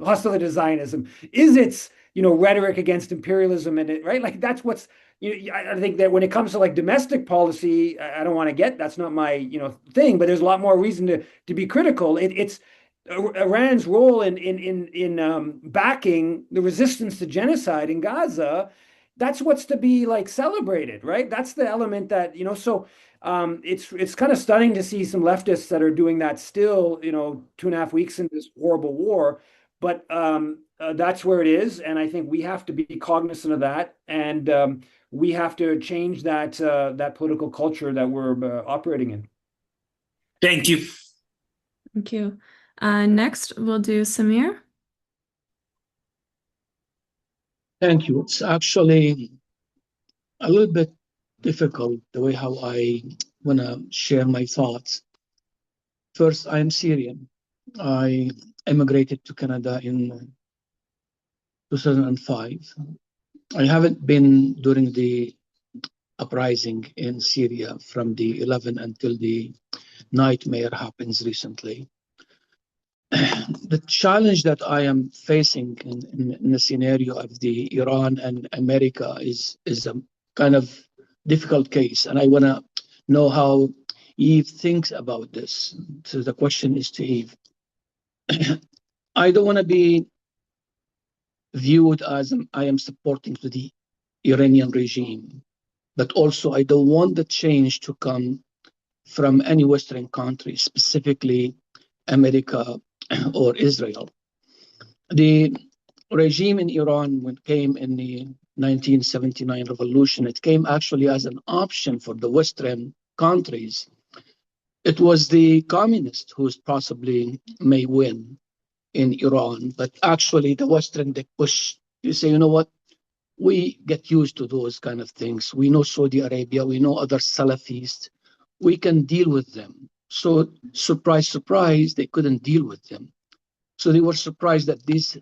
S3: hostility to Zionism, is its rhetoric against imperialism, and right, like that's what's. I think that when it comes to like domestic policy, I don't want to that's not my thing, but there's a lot more reason to be critical. It's Iran's role in backing the resistance to genocide in Gaza. That's what's to be like celebrated, right? That's the element that so. It's kind of stunning to see some leftists that are doing that still, 2.5 weeks into this horrible war. But that's where it is, and I think we have to be cognizant of that, and we have to change that political culture that we're operating in.
S4: Thank you.
S1: Thank you. Next, we'll do Samir.
S5: Thank you. It's actually a little bit difficult the way how I want to share my thoughts. First, I am Syrian. I immigrated to Canada in 2005. I haven't been during the uprising in Syria from the 11 until the nightmare happens recently. The challenge that I am facing in the scenario of the Iran and America is a kind of difficult case, and I want to know how Yves thinks about this. So the question is to Yves. I don't want to be viewed as I am supporting to the Iranian regime, but also I don't want the change to come from any Western country, specifically America or Israel. The regime in Iran, when it came in the 1979 revolution, it came actually as an option for the Western countries. It was the communists who possibly may win in Iran, but actually the Western, they push, you say, you know what, we get used to those kind of things. We know Saudi Arabia, we know other Salafists, we can deal with them. So surprise, surprise, they couldn't deal with them. So they were surprised that this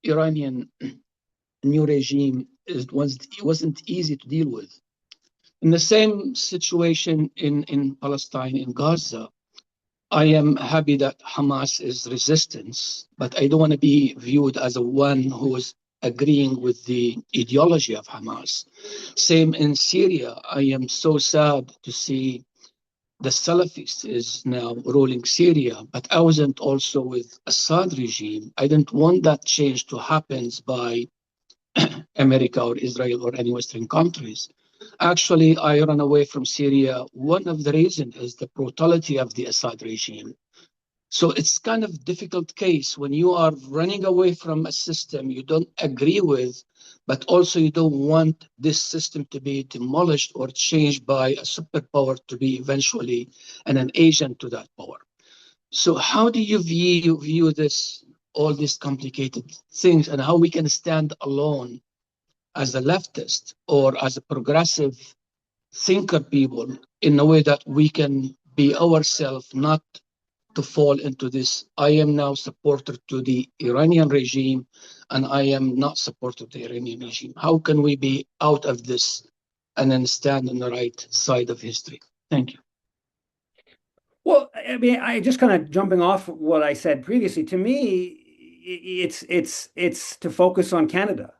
S5: Iranian new regime wasn't easy to deal with. In the same situation in Palestine, in Gaza, I am happy that Hamas is resistance, but I don't want to be viewed as a one who is agreeing with the ideology of Hamas. Same in Syria. I am so sad to see the Salafist is now ruling Syria, but I wasn't also with Assad regime. I didn't want that change to happen by America or Israel or any Western countries. Actually, I ran away from Syria. One of the reasons is the brutality of the Assad regime. So it's kind of difficult case when you are running away from a system you don't agree with, but also you don't want this system to be demolished or changed by a superpower to be eventually an agent to that power. So how do you view this, all these complicated things, and how we can stand alone as a leftist or as a progressive thinker people in a way that we can be ourselves, not to fall into this, I am now supporter to the Iranian regime and I am not supporter of the Iranian regime. How can we be out of this and then stand on the right side of history? Thank you.
S3: Well, I mean, I just kind of jumping off what I said previously. To me, it's to focus on Canada,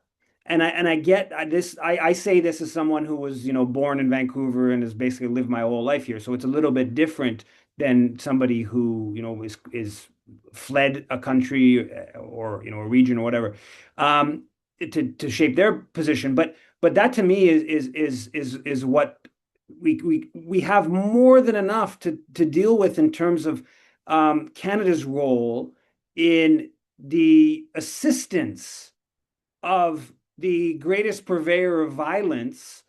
S3: and I get this. I say this as someone who was born in Vancouver and has basically lived my whole life here, so it's a little bit different than somebody who is fled a country or a region or whatever to shape their position. But that to me is what we have more than enough to deal with in terms of Canada's role in the assistance of the greatest purveyor of violence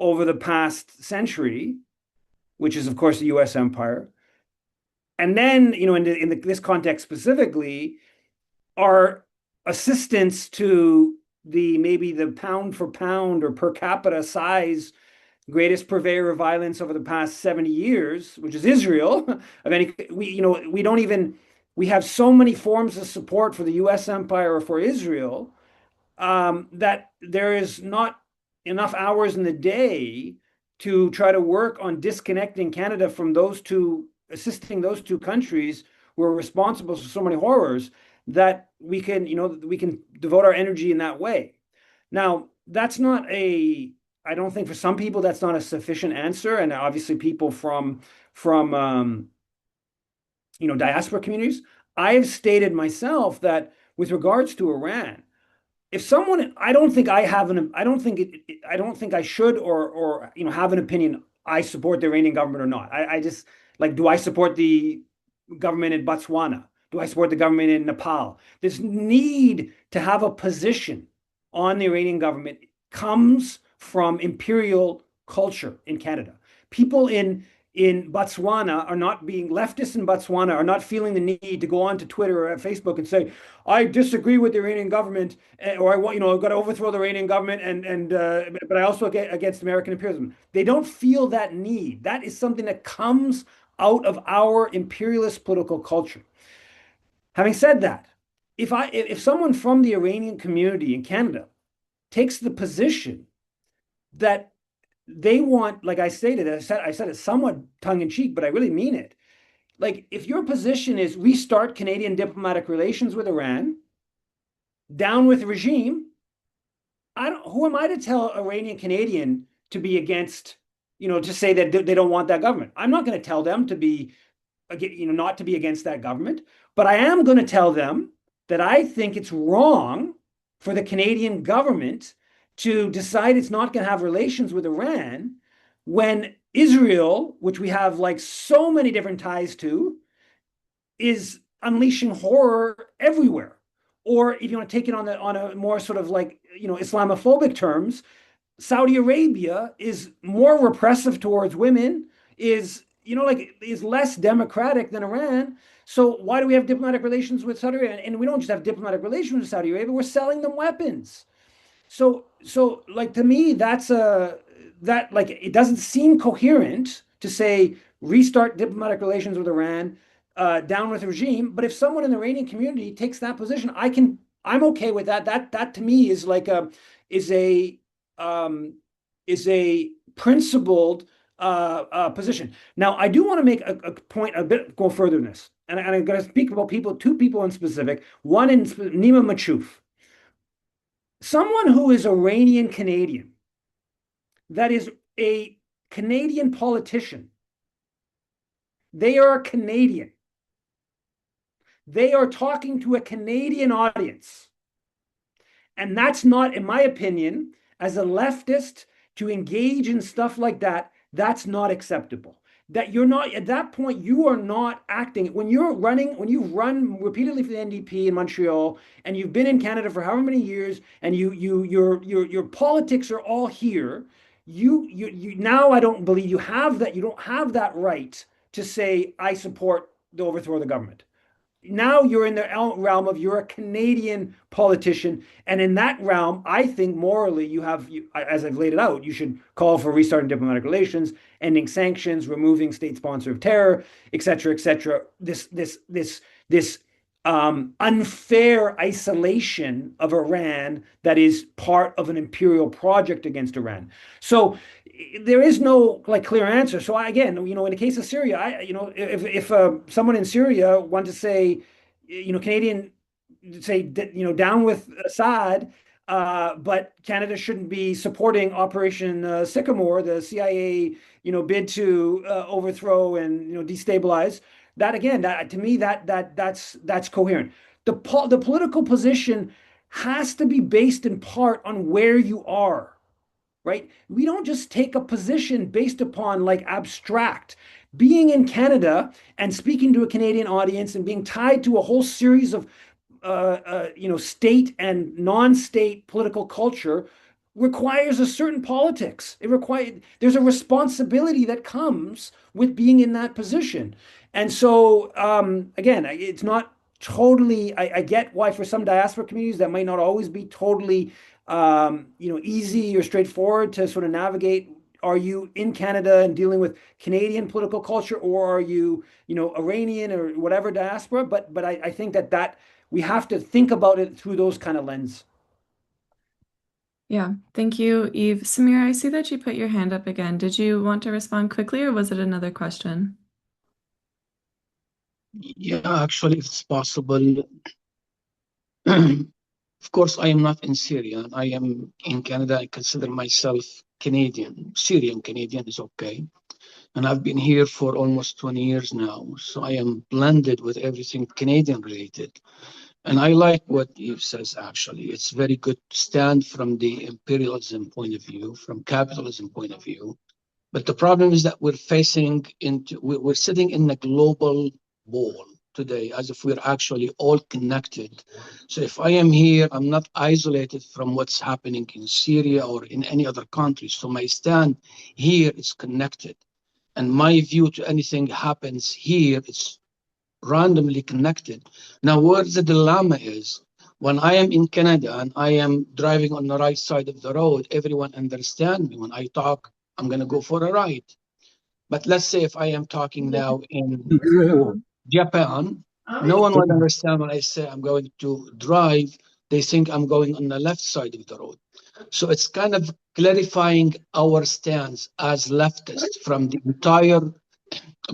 S3: over the past century, which is, of course, the U.S. empire. And then, in this context specifically, our assistance to maybe the pound for pound or per capita size greatest purveyor of violence over the past 70 years, which is Israel. We have so many forms of support for the U.S. empire or for Israel that there is not enough hours in the day to try to work on disconnecting Canada from assisting those two countries who are responsible for so many horrors, that we can devote our energy in that way. Now, that's not I don't think for some people that's not a sufficient answer, and obviously people from diaspora communities. I've stated myself that with regards to Iran, if someone, I don't think I should or have an opinion. I support the Iranian government or not. I just do I support the government in Botswana? Do I support the government in Nepal? This need to have a position on the Iranian government comes from imperial culture in Canada. People in Botswana are not being leftists in Botswana are not feeling the need to go on to Twitter or Facebook and say, I disagree with the Iranian government, or I want, I've got to overthrow the Iranian government, but I also get against American imperialism. They don't feel that need. That is something that comes out of our imperialist political culture. Having said that, if someone from the Iranian community in Canada takes the position that they want, like I stated, I said it somewhat tongue in cheek, but I really mean it. Like, if your position is restart Canadian diplomatic relations with Iran, down with the regime, who am I to tell Iranian Canadian to be against, to say that they don't want that government? I'm not going to tell them to be, not to be against that government, but I am going to tell them that I think it's wrong for the Canadian government to decide it's not going to have relations with Iran when Israel, which we have like so many different ties to, is unleashing horror everywhere. Or if you want to take it on a more sort of Islamophobic terms, Saudi Arabia is more repressive towards women, is less democratic than Iran. So why do we have diplomatic relations with Saudi Arabia? And we don't just have diplomatic relations with Saudi Arabia, we're selling them weapons. So to me, it doesn't seem coherent to say restart diplomatic relations with Iran, down with the regime. But if someone in the Iranian community takes that position, I'm okay with that. That to me is a principled position. Now, I do want to make a point a bit go further than this, and I'm going to speak about two people in specific. One in Nima Machouf, someone who is Iranian Canadian, that is a Canadian politician. They are Canadian. They are talking to a Canadian audience. And that's not, in my opinion, as a leftist, to engage in stuff like that, that's not acceptable. That you're not, at that point, you are not acting. When you've run repeatedly for the NDP in Montreal, and you've been in Canada for however many years, and your politics are all here, you now I don't believe you have that, you don't have that right to say, I support the overthrow of the government. Now you're in the realm of you're a Canadian politician, and in that realm, I think morally as I've laid it out, you should call for restarting diplomatic relations, ending sanctions, removing state sponsor of terror, et cetera, et cetera. This unfair isolation of Iran that is part of an imperial project against Iran. So there is no clear answer. So again, in the case of Syria, if someone in Syria wanted to say, Canadian say, down with Assad, but Canada shouldn't be supporting Operation Sycamore, the CIA, bid to overthrow and destabilize. That again, to me, that's coherent. The political position has to be based in part on where you are. Right? We don't just take a position based upon abstract. Being in Canada and speaking to a Canadian audience and being tied to a whole series of state and non-state political culture requires a certain politics. There's a responsibility that comes with being in that position. And so again, it's not totally, I get why for some diaspora communities that might not always be totally easy or straightforward to sort of navigate. Are you in Canada and dealing with Canadian political culture, or are you, Iranian or whatever diaspora? But I think that we have to think about it through those kind of lens.
S1: Yeah, thank you, Yves. Samir, I see that you put your hand up again. Did you want to respond quickly, or was it another question?
S5: Yeah, actually, if it's possible. Of course, I am not in Syria. I am in Canada. I consider myself Canadian. Syrian Canadian is okay. And I've been here for almost 20 years now. So I am blended with everything Canadian related. And I like what Yves says, actually. It's very good to stand from the imperialism point of view, from capitalism point of view. But the problem is that we're sitting in a global ball today, as if we're actually all connected. So if I am here, I'm not isolated from what's happening in Syria or in any other country. So my stand here is connected. And my view to anything happens here, it's randomly connected. Now, where the dilemma is, when I am in Canada and I am driving on the right side of the road, everyone understands me. When I talk, I'm going to go for a ride. But let's say if I am talking now in Japan, no one will understand when I say I'm going to drive. They think I'm going on the left side of the road. So it's kind of clarifying our stance as leftists from the entire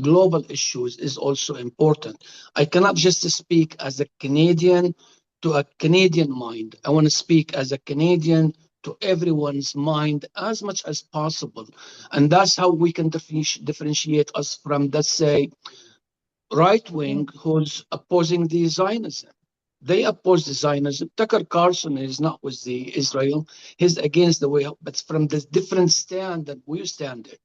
S5: global issues is also important. I cannot just speak as a Canadian to a Canadian mind. I want to speak as a Canadian to everyone's mind as much as possible. And that's how we can differentiate us from, let's say, right wing who's opposing the Zionism. They oppose the Zionism. Tucker Carlson is not with the Israel. He's against the way, but from the different stand that we stand in.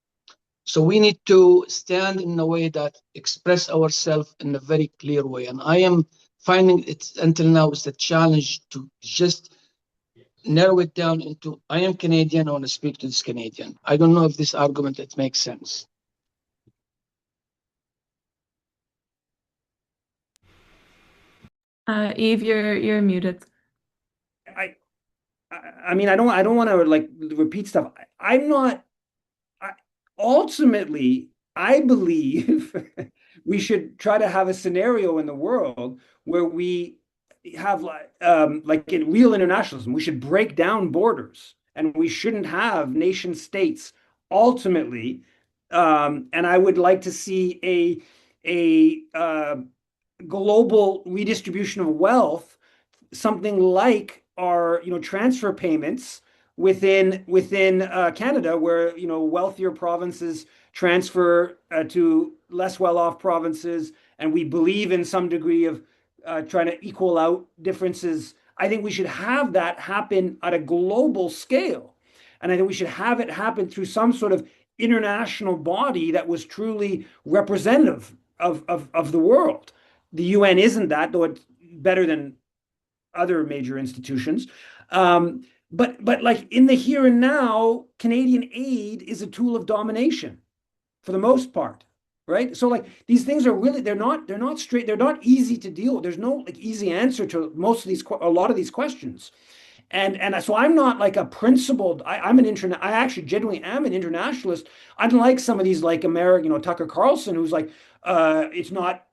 S5: So we need to stand in a way that express ourselves in a very clear way. And I am finding it until now is the challenge to just narrow it down into, I am Canadian, I want to speak to this Canadian. I don't know if this argument, it makes sense.
S1: Yves, you're muted.
S3: I mean, I don't want to repeat stuff. Ultimately, I believe we should try to have a scenario in the world where we have like in real internationalism, we should break down borders, and we shouldn't have nation states ultimately And I would like to see a global redistribution of wealth, something like our transfer payments within Canada, where wealthier provinces transfer to less well-off provinces, and we believe in some degree of trying to equal out differences. I think we should have that happen at a global scale, and I think we should have it happen through some sort of international body that was truly representative of the world. The UN isn't that, though it's better than other major institutions. But like in the here and now, Canadian aid is a tool of domination for the most part, right? So like these things are really they're not straight, they're not easy to deal with. There's no like easy answer to most of these a lot of these questions. And so I'm not like a principled. I'm an internet. I actually genuinely am an internationalist. Unlike some of these like American, Tucker Carlson, who's like, it's not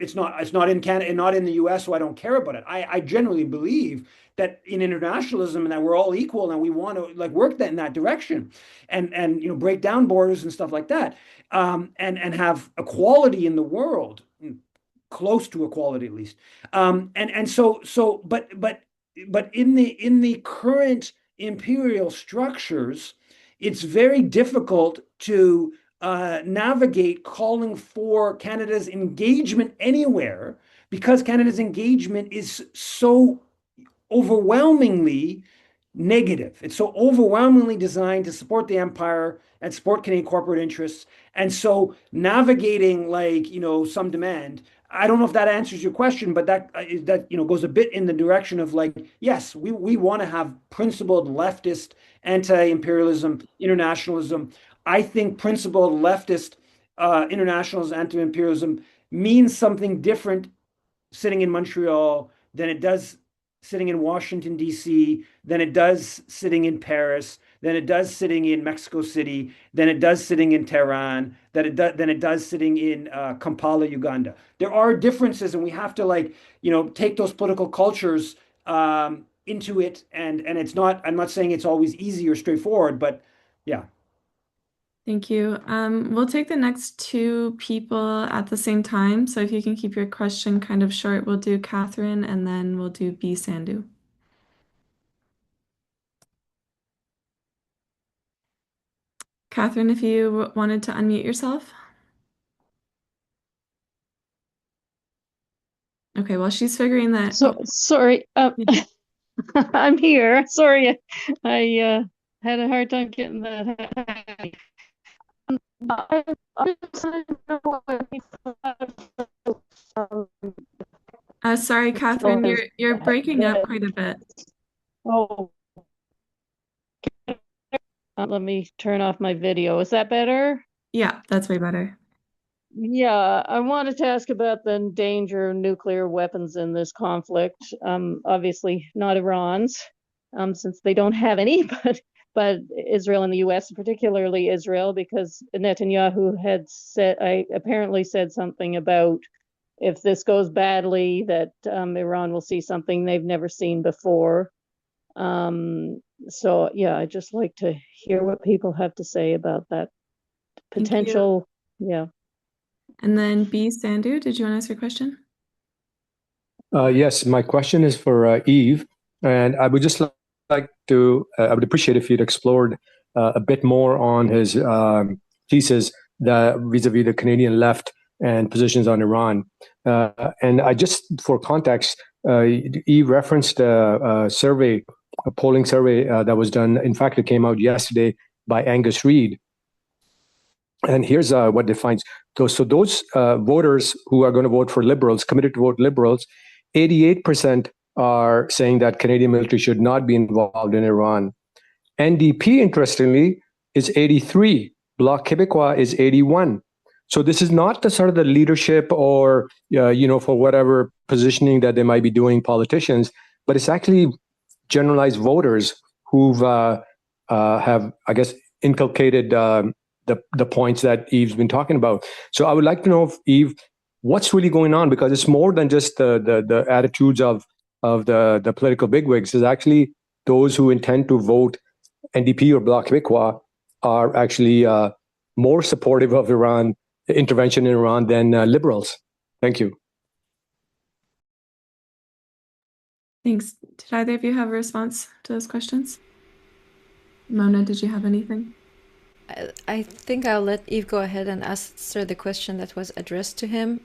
S3: in Canada and not in the U.S., so I don't care about it. I genuinely believe that in internationalism and that we're all equal and we want to like work that in that direction, and break down borders and stuff like that, and have equality in the world, close to equality at least. But in the current imperial structures, it's very difficult to navigate calling for Canada's engagement anywhere, because Canada's engagement is so overwhelmingly negative. It's so overwhelmingly designed to support the empire and support Canadian corporate interests. And so navigating like, some demand, I don't know if that answers your question, but that goes a bit in the direction of like, yes, we want to have principled leftist anti-imperialism, internationalism. I think principled leftist internationalism, anti-imperialism means something different sitting in Montreal than it does sitting in Washington, D.C., than it does sitting in Paris, than it does sitting in Mexico City, than it does sitting in Tehran, than it does sitting in Kampala, Uganda. There are differences, and we have to take those political cultures into it. And it's not. I'm not saying it's always easy or straightforward, but yeah.
S1: Thank you. We'll take the next two people at the same time. So if you can keep your question kind of short, we'll do Catherine and then we'll do B. Sandhu. Catherine, if you wanted to unmute yourself. Okay, well, she's figuring that.
S6: So sorry, I'm here. Sorry, I had a hard time getting that.
S1: Sorry, Catherine, you're breaking up quite a bit.
S6: Oh, let me turn off my video. Is that better?
S1: Yeah, that's way better.
S6: Yeah, I wanted to ask about the danger of nuclear weapons in this conflict. Obviously not Iran's, since they don't have any, but Israel and the U.S., particularly Israel, because Netanyahu had apparently said something about if this goes badly, that Iran will see something they've never seen before. So yeah, I'd just like to hear what people have to say about that potential. Yeah.
S1: And then B. Sandhu, did you want to ask your question?
S7: Yes, my question is for Yves, and I would just like to, I would appreciate if you'd explored a bit more on his thesis that vis-a-vis the Canadian left and positions on Iran. And I just, for context, Yves referenced a survey, a polling survey that was done. In fact, it came out yesterday by Angus Reid. And here's what defines those. So those voters who are going to vote for Liberals, committed to vote Liberals, 88% are saying that Canadian military should not be involved in Iran. NDP, interestingly, is 83. Bloc Québécois is 81. So this is not the sort of the leadership or, for whatever positioning that they might be doing, politicians, but it's actually generalized voters who've have, I guess, inculcated the points that Yves been talking about. So I would like to know, Yves, what's really going on, because it's more than just the attitudes of the political bigwigs. It's actually those who intend to vote NDP or Bloc Québécois are actually more supportive of Iran intervention in Iran than liberals. Thank you.
S1: Thanks. Did either of you have a response to those questions? Mona, did you have anything?
S2: I think I'll let Yves go ahead and answer the question that was addressed to him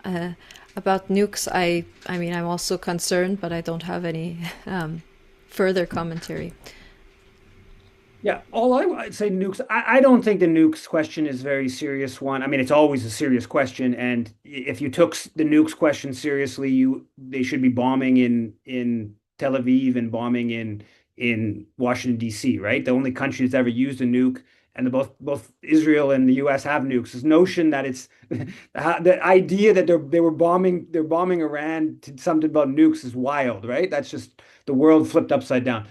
S2: about nukes. I mean, I'm also concerned, but I don't have any further commentary.
S3: Yeah, all I'd say nukes. I don't think the nukes question is a very serious one. I mean, it's always a serious question, and if you took the nukes question seriously, they should be bombing in Tel Aviv and bombing in Washington D.C. Right? The only country that's ever used a nuke, and both Israel and the U.S. have nukes. This notion that it's the idea that they're bombing Iran to something about nukes is wild, right? That's just the world flipped upside down.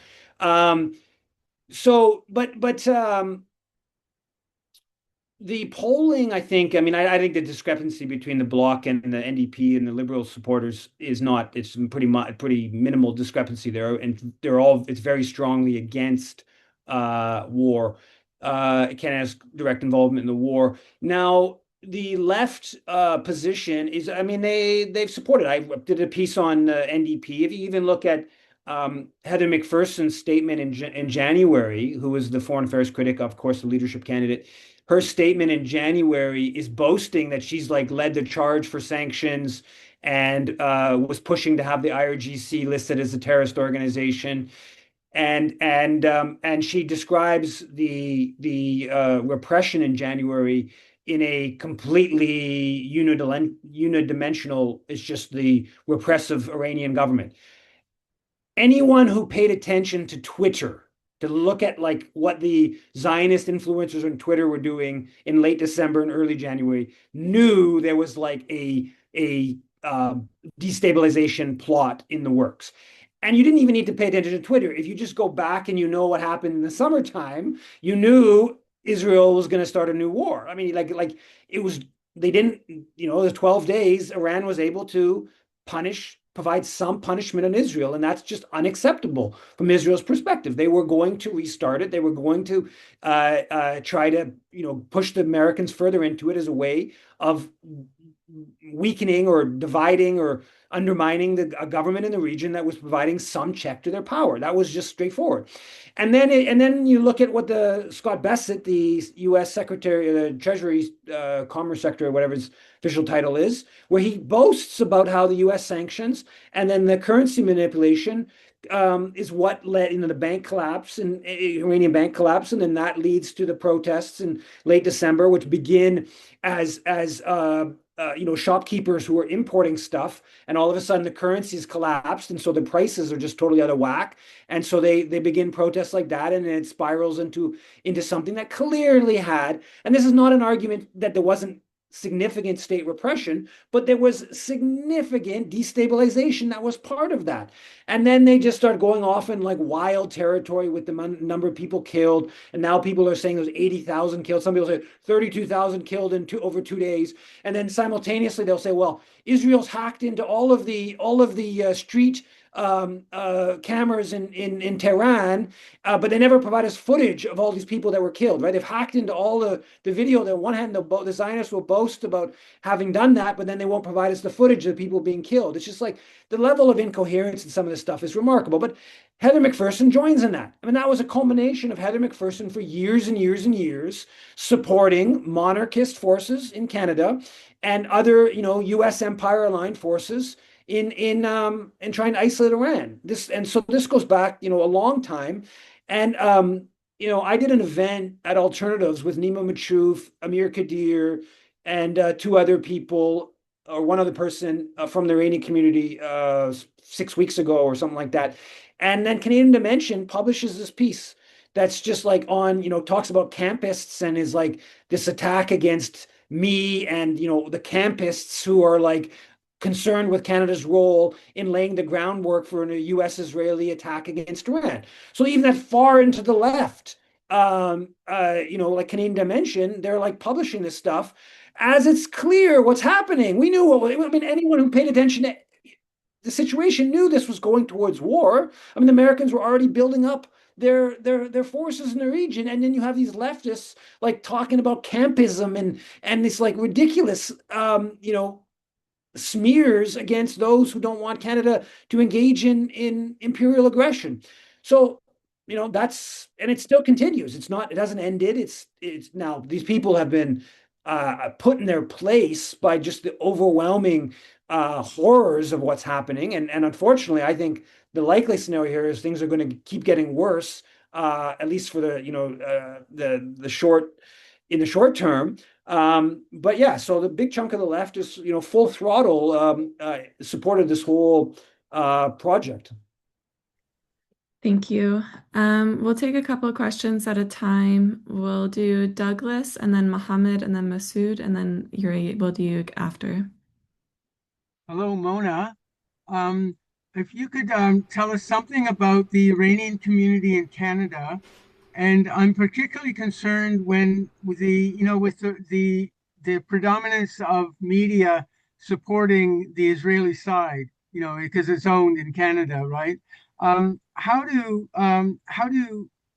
S3: The polling, I mean, I think the discrepancy between the Bloc and the NDP and the Liberal supporters is not, it's pretty minimal discrepancy there. And it's very strongly against war, Canada's direct involvement in the war. Now, the left position is, I mean, they've supported. I did a piece on NDP. If you even look at Heather McPherson's statement in January, who was the foreign affairs critic, of course, the leadership candidate, her statement in January is boasting that she's like led the charge for sanctions and was pushing to have the IRGC listed as a terrorist organization. And she describes the repression in January in a completely unidimensional, it's just the repressive Iranian government. Anyone who paid attention to Twitter to look at like what the Zionist influencers on Twitter were doing in late December and early January knew there was like a destabilization plot in the works. And you didn't even need to pay attention to Twitter. If you just go back and you know what happened in the summertime, you knew Israel was going to start a new war. I mean, like it was, they didn't, the 12 days, Iran was able to provide some punishment on Israel, and that's just unacceptable from Israel's perspective. They were going to restart it. They were going to try to, push the Americans further into it as a way of weakening or dividing or undermining a government in the region that was providing some check to their power. That was just straightforward. And then you look at what the Scott Bessent, the U.S. Secretary of the Treasury, Commerce Secretary, whatever his official title is, where he boasts about how the U.S. sanctions and then the currency manipulation is what led the bank collapse and Iranian bank collapse, and then that leads to the protests in late December, which begin as shopkeepers who are importing stuff, and all of a sudden the currencies collapsed, and so the prices are just totally out of whack, and so they begin protests like that, and it spirals into something that clearly had, and this is not an argument that there wasn't significant state repression, but there was significant destabilization that was part of that. And then they just start going off in like wild territory with the number of people killed. And now people are saying there's 80,000 killed. Some people say 32,000 killed in over 2 days. And then simultaneously they'll say, well, Israel's hacked into all of the street cameras in Tehran, but they never provide us footage of all these people that were killed, right? They've hacked into all the video. On one hand, the Zionists will boast about having done that, but then they won't provide us the footage of people being killed. It's just like the level of incoherence in some of this stuff is remarkable. But Heather McPherson joins in that. I mean, that was a culmination of Heather McPherson for years and years and years supporting monarchist forces in Canada and other, U.S. empire-aligned forces in trying to isolate Iran. So this goes back, a long time. And I did an event at Alternatives with Nima Machouf, Amir Kadir, and two other people, or one other person from the Iranian community 6 weeks ago or something like that. And then Canadian Dimension publishes this piece that's just like on, talks about campists and is like this attack against me and, the campists who are like concerned with Canada's role in laying the groundwork for a U.S.-Israeli attack against Iran. So even that far into the left, like Canadian Dimension, they're like publishing this stuff as it's clear what's happening. We knew anyone who paid attention to the situation knew this was going towards war. I mean, the Americans were already building up their forces in the region, and then you have these leftists like talking about campism and this like ridiculous smears against those who don't want Canada to engage in imperial aggression. So that's, and it still continues. It hasn't ended. It's now these people have been put in their place by just the overwhelming horrors of what's happening. And unfortunately, I think the likely scenario here is things are going to keep getting worse, at least for the short term. But yeah, so the big chunk of the left is full throttle supported this whole project.
S1: Thank you. We'll take a couple of questions at a time. We'll do Douglas and then Mohammed and then Masood, and then Yuri will do after.
S8: Hello, Mona. If you could tell us something about the Iranian community in Canada, and I'm particularly concerned with the predominance of media supporting the Israeli side, because it's owned in Canada, right? How do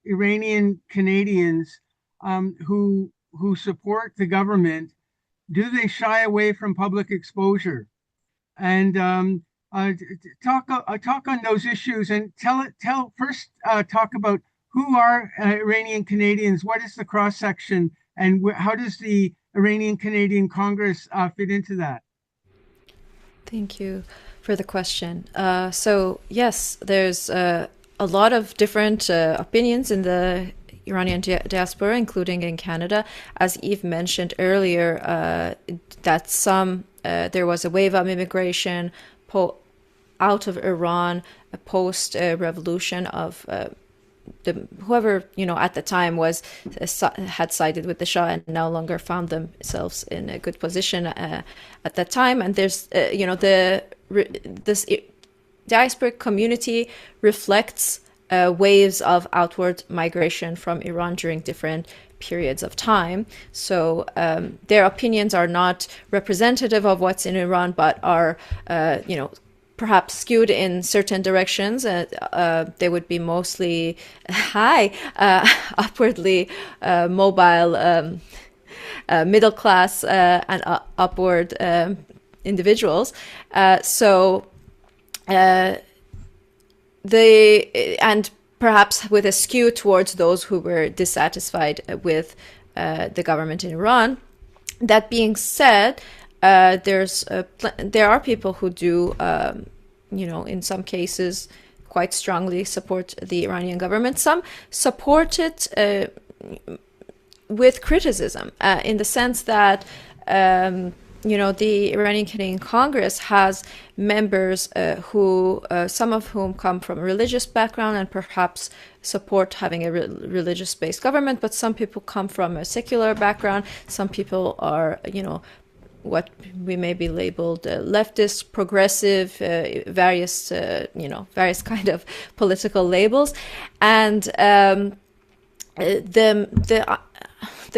S8: Iranian Canadians who support the government, do they shy away from public exposure? And talk on those issues, and talk about who are Iranian Canadians, what is the cross section, and how does the Iranian Canadian Congress fit into that?
S2: Thank you for the question. So yes, there's a lot of different opinions in the Iranian diaspora, including in Canada. As Yves mentioned earlier, that there was a wave of immigration out of Iran post-revolution of whoever at the time had sided with the Shah and no longer found themselves in a good position at that time. And there's this diasporic community reflects waves of outward migration from Iran during different periods of time. So their opinions are not representative of what's in Iran, but are perhaps skewed in certain directions. They would be mostly upwardly mobile, middle class and upward individuals. And perhaps with a skew towards those who were dissatisfied with the government in Iran. That being said, there are people who do, in some cases, quite strongly support the Iranian government. Some support it with criticism, in the sense that the Iranian Canadian Congress has members who, some of whom come from a religious background and perhaps support having a religious-based government, but some people come from a secular background. Some people are, what we may be labeled leftist, progressive, various kind of political labels, and the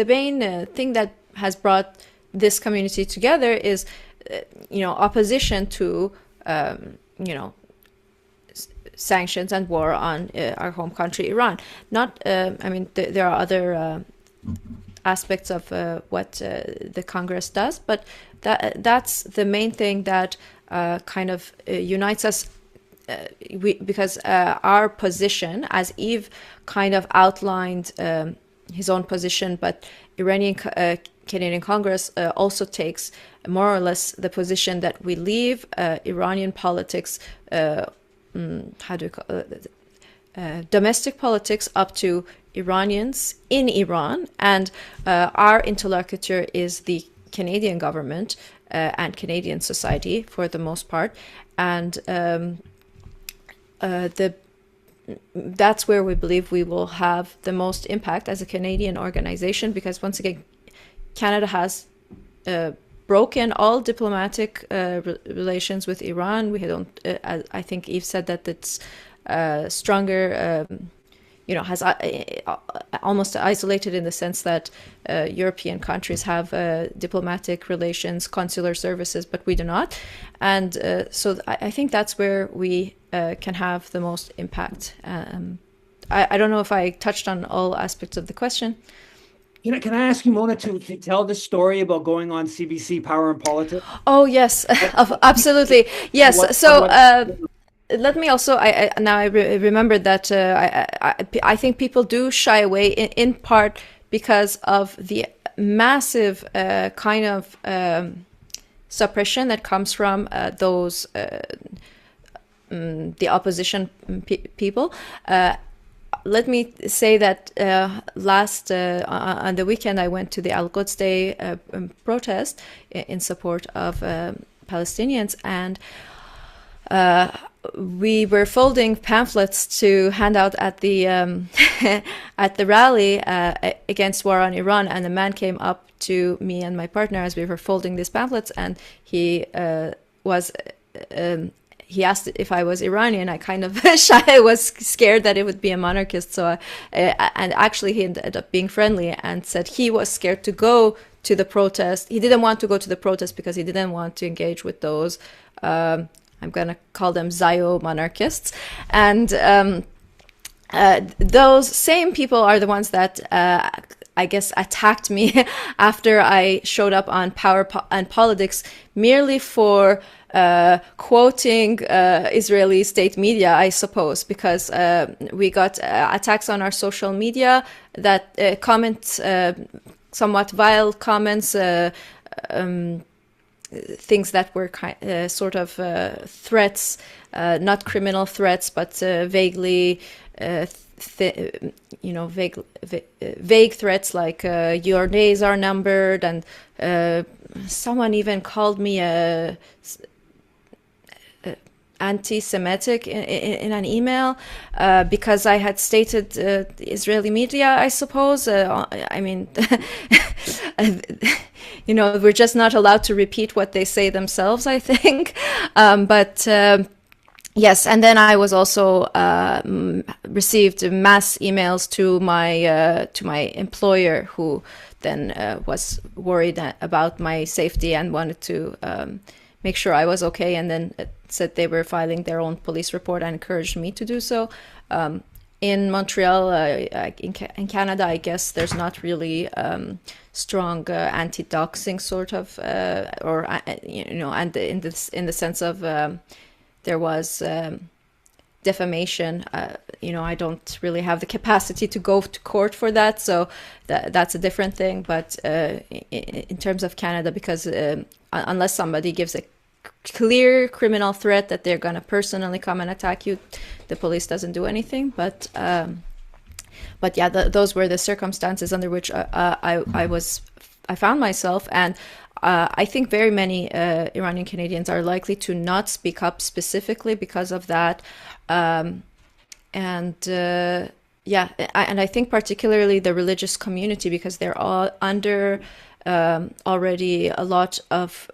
S2: main thing that has brought this community together is, opposition to, sanctions and war on our home country, Iran. There are other aspects of what the Congress does, but that's the main thing that kind of unites us. Because our position, as Yves kind of outlined his own position, but Iranian Canadian Congress also takes more or less the position that we leave Iranian politics, domestic politics, up to Iranians in Iran, and our interlocutor is the Canadian government and Canadian society for the most part, and that's where we believe we will have the most impact as a Canadian organization, because once again, Canada has broken all diplomatic relations with Iran. We don't. I think Yves said that it's stronger has almost isolated in the sense that European countries have diplomatic relations, consular services, but we do not. And so I think that's where we can have the most impact. I don't know if I touched on all aspects of the question.
S3: Can I ask you, Mona, to tell the story about going on CBC Power and Politics?
S2: Oh, yes, absolutely. Yes. So let me also, now I remembered that I think people do shy away in part because of the massive kind of suppression that comes from those, the opposition people. Let me say that last on the weekend I went to the Al-Quds Day protest in support of Palestinians, and we were folding pamphlets to hand out at the at the rally against war on Iran, and a man came up to me and my partner as we were folding these pamphlets, and he he asked if I was Iranian. I kind of I was scared that it would be a monarchist. So, and actually he ended up being friendly and said he was scared to go to the protest. He didn't want to go to the protest because he didn't want to engage with those, I'm going to call them Zio monarchists. And those same people are the ones that I guess attacked me after I showed up on Power and Politics merely for quoting Israeli state media, I suppose, because we got attacks on our social media that comments, somewhat vile comments, things that were sort of threats, not criminal threats, but vaguely, vague threats like your days are numbered, and someone even called me a anti-Semitic in an email because I had stated the Israeli media, I suppose. I mean, we're just not allowed to repeat what they say themselves, I think. Yes, and then I was also received mass emails to my employer, who then was worried about my safety and wanted to make sure I was okay, and then said they were filing their own police report and encouraged me to do so. In Montreal, in Canada, I guess there's not really strong anti-doxing sort of, and in the sense of there was defamation. I don't really have the capacity to go to court for that, so that's a different thing. But in terms of Canada, because unless somebody gives a clear criminal threat that they're going to personally come and attack you, the police doesn't do anything. But yeah, those were the circumstances under which I found myself, and I think very many Iranian Canadians are likely to not speak up specifically because of that. And I think particularly the religious community, because they're all under already a lot of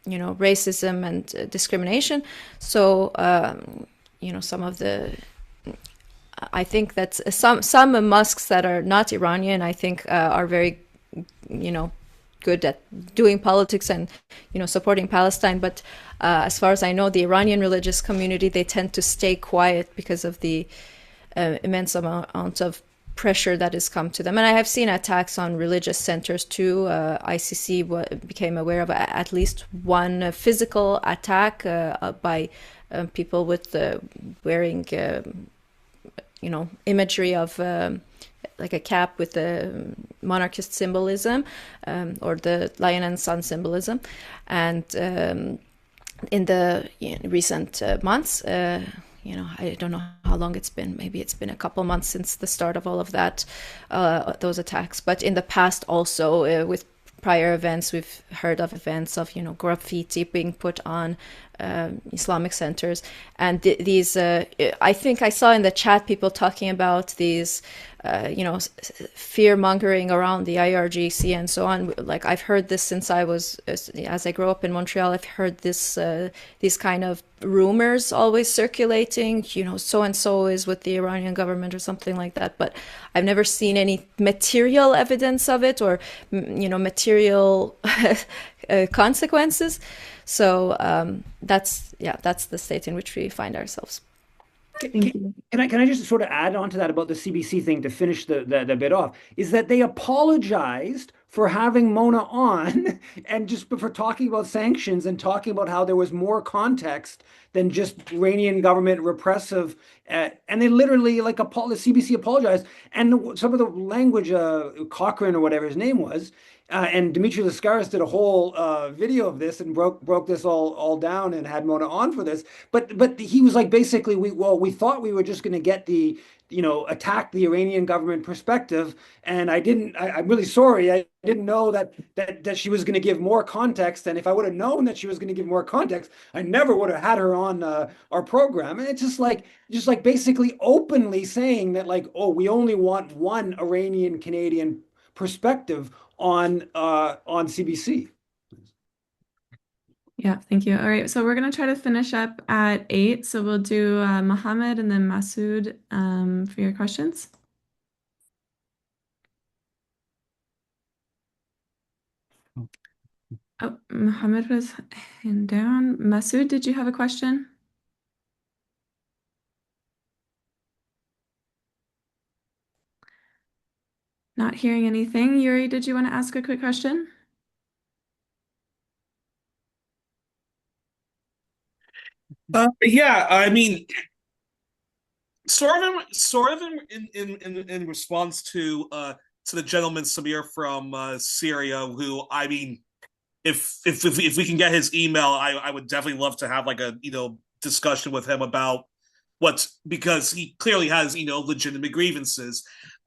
S2: racism and discrimination. So some of the, I think that some mosques that are not Iranian, I think are very good at doing politics and supporting Palestine, but as far as I know, the Iranian religious community, they tend to stay quiet because of the immense amount of pressure that has come to them. And I have seen attacks on religious centers too. ICC became aware of at least one physical attack by people with wearing imagery of like a cap with the monarchist symbolism, or the lion and sun symbolism. And in the recent months, I don't know how long it's been. Maybe it's been a couple months since the start of all of that, those attacks. But in the past also, with prior events, we've heard of events of, graffiti being put on Islamic centers. And these, I think I saw in the chat people talking about these, fear mongering around the IRGC and so on. Like I've heard this since as I grew up in Montreal, I've heard these kind of rumors always circulating, so and so is with the Iranian government or something like that. But I've never seen any material evidence of it or, material consequences. So that's the state in which we find ourselves.
S3: Can I just sort of add on to that about the CBC thing to finish the bit off? Is that they apologized for having Mona on and just for talking about sanctions and talking about how there was more context than just Iranian government repressive. And they literally the CBC apologized. And some of the language, Cochrane or whatever his name was, and Dimitri Lascaris did a whole video of this and broke this all down and had Mona on for this. But he was like, basically, we thought we were just going to get the attack the Iranian government perspective, and I'm really sorry. I didn't know that she was going to give more context. And if I would have known that she was going to give more context, I never would have had her on our program. And it's just like basically openly saying that we only want one Iranian Canadian perspective on CBC.
S1: Yeah, thank you. All right, so we're going to try to finish up at 8. So we'll do Mohammed and then Masood for your questions. Oh, Mohammed was hand down. Masood, did you have a question? Not hearing anything. Yuri, did you want to ask a quick question?
S4: Yeah, I mean, sort of in response to the gentleman Samir from Syria, who, I mean, if we can get his email, I would definitely love to have like a discussion with him about because he clearly has legitimate grievances.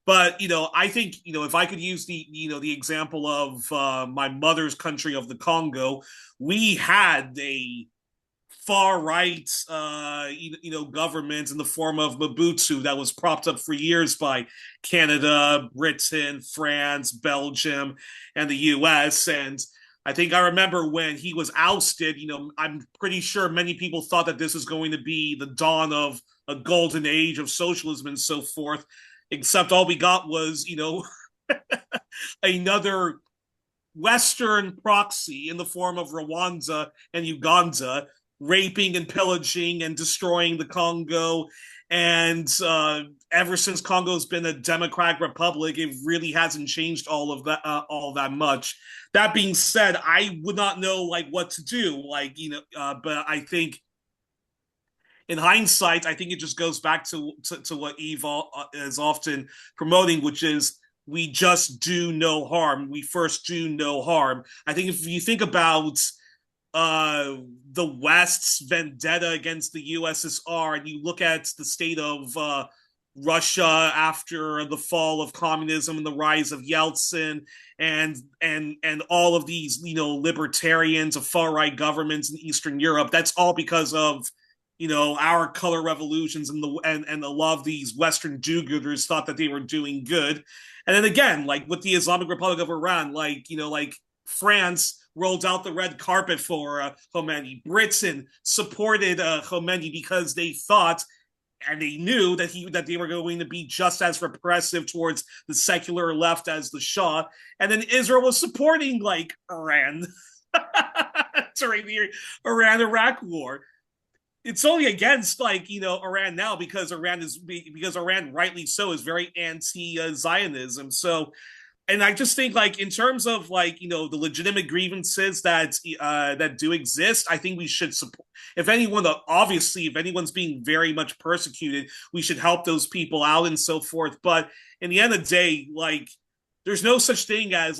S4: But I think if I could use the example of my mother's country of the Congo, we had a far right government in the form of Mobutu that was propped up for years by Canada, Britain, France, Belgium, and the US. And I think I remember when he was ousted, I'm pretty sure many people thought that this was going to be the dawn of a golden age of socialism and so forth, except all we got was another Western proxy in the form of Rwanda and Uganda raping and pillaging and destroying the Congo. And ever since Congo's been a democratic republic, it really hasn't changed all of that much. That being said, I would not know what to do. But I think in hindsight, I think it just goes back to what Yves is often promoting, which is we just do no harm. We first do no harm. I think if you think about the West's vendetta against the USSR, and you look at the state of Russia after the fall of communism and the rise of Yeltsin, and all of these libertarians of far right governments in Eastern Europe, that's all because of our color revolutions and a lot of these Western do-gooders thought that they were doing good. And then again, with the Islamic Republic of Iran, France rolled out the red carpet for Khomeini. Britain supported Khomeini because they thought and they knew that they were going to be just as repressive towards the secular left as the Shah. And then Israel was supporting Iran during the Iran-Iraq war. It's only against Iran now because Iran rightly so is very anti-Zionism. So, and I just think in terms of the legitimate grievances that do exist, I think we should support. If anyone's being very much persecuted, we should help those people out and so forth. But in the end of the day, there's no such thing as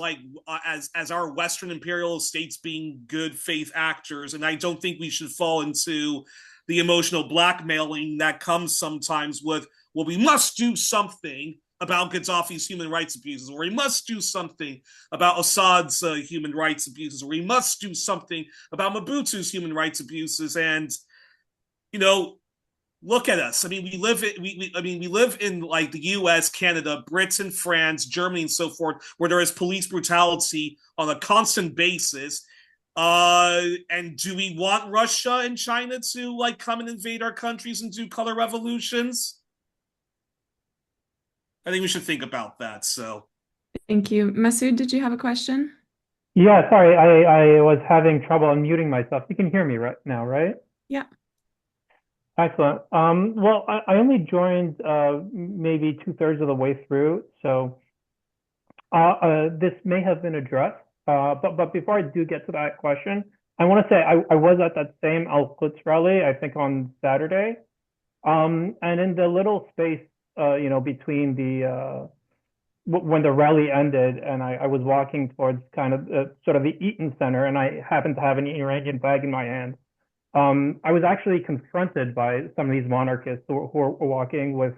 S4: as our Western imperial states being good faith actors, and I don't think we should fall into the emotional blackmailing that comes sometimes with, well, we must do something about Gaddafi's human rights abuses, or he must do something about Assad's human rights abuses, or he must do something about Mobutu's human rights abuses. And look at us. I mean, we live in like the U.S., Canada, Britain, France, Germany, and so forth, where there is police brutality on a constant basis. And do we want Russia and China to like come and invade our countries and do color revolutions? I think we should think about that. So,
S1: Thank you. Masood, did you have a question?
S9: Yeah, sorry, I was having trouble unmuting myself. You can hear me right now, right?
S1: Yeah.
S9: Excellent. Well, I only joined maybe 2/3 of the way through, so this may have been addressed. But before I do get to that question, I want to say I was at that same Al-Quds rally, I think on Saturday, and in the little space, between the when the rally ended, and I was walking towards kind of sort of the Eaton Center, and I happened to have an Iranian flag in my hand. I was actually confronted by some of these monarchists who were walking with,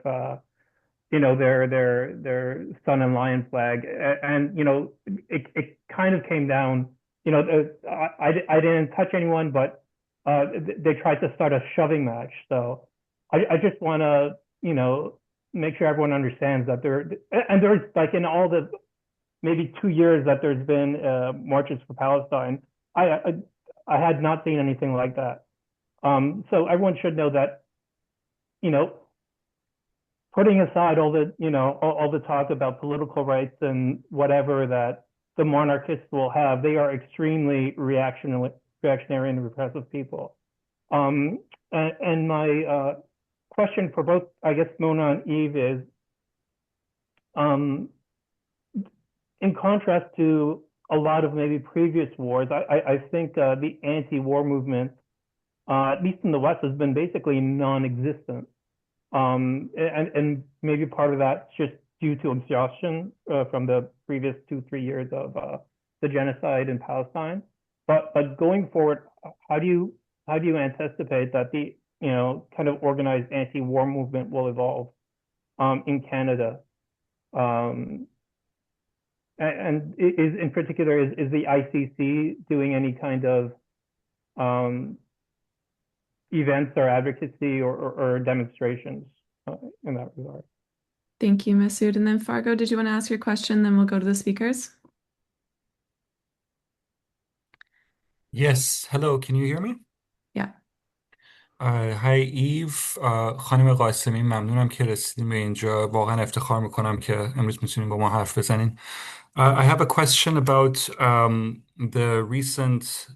S9: their sun and lion flag, and it kind of came down. I didn't touch anyone, but they tried to start a shoving match. So I just want to make sure everyone understands that there's like in all the maybe 2 years that there's been marches for Palestine, I had not seen anything like that. So everyone should know that, putting aside all the talk about political rights and whatever that the monarchists will have, they are extremely reactionary and repressive people. And my question for both, I guess, Mona and Yves is, in contrast to a lot of maybe previous wars, I think the anti-war movement, at least in the West, has been basically non-existent. And maybe part of that's just due to exhaustion from the previous 2-3 years of the genocide in Palestine. But going forward, how do you anticipate that the kind of organized anti-war movement will evolve in Canada? And is in particular, is the ICC doing any kind of events or advocacy or demonstrations in that regard?
S1: Thank you, Masood. And then Fargo, did you want to ask your question? Then we'll go to the speakers.
S10: Yes, hello, can you hear me?
S1: Yeah.
S10: Hi Eve، خانم قاسمی، ممنونم که رسیدیم به اینجا. واقعا افتخار میکنم که امروز میتونیم با ما حرف بزنین. I have a question about the recent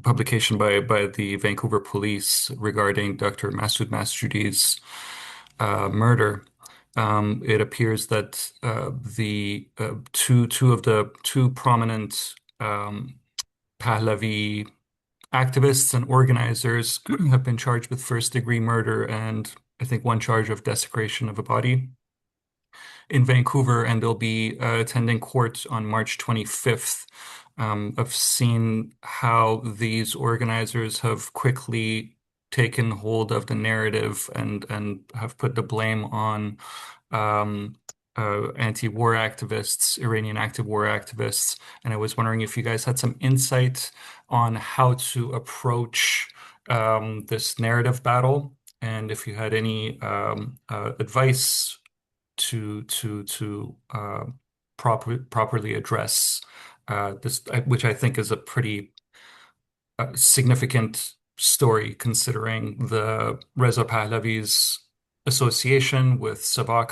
S10: publication by the Vancouver police regarding Dr. Masood Masjoudi's murder. It appears that the two prominent Pahlavi activists and organizers have been charged with first-degree murder and I think one charge of desecration of a body in Vancouver, and they'll be attending court on March 25th. I've seen how these organizers have quickly taken hold of the narrative and have put the blame on anti-war activists, Iranian active war activists. And I was wondering if you guys had some insight on how to approach this narrative battle, and if you had any advice to properly address this, which I think is a pretty significant story, considering the Reza Pahlavi's association with Savak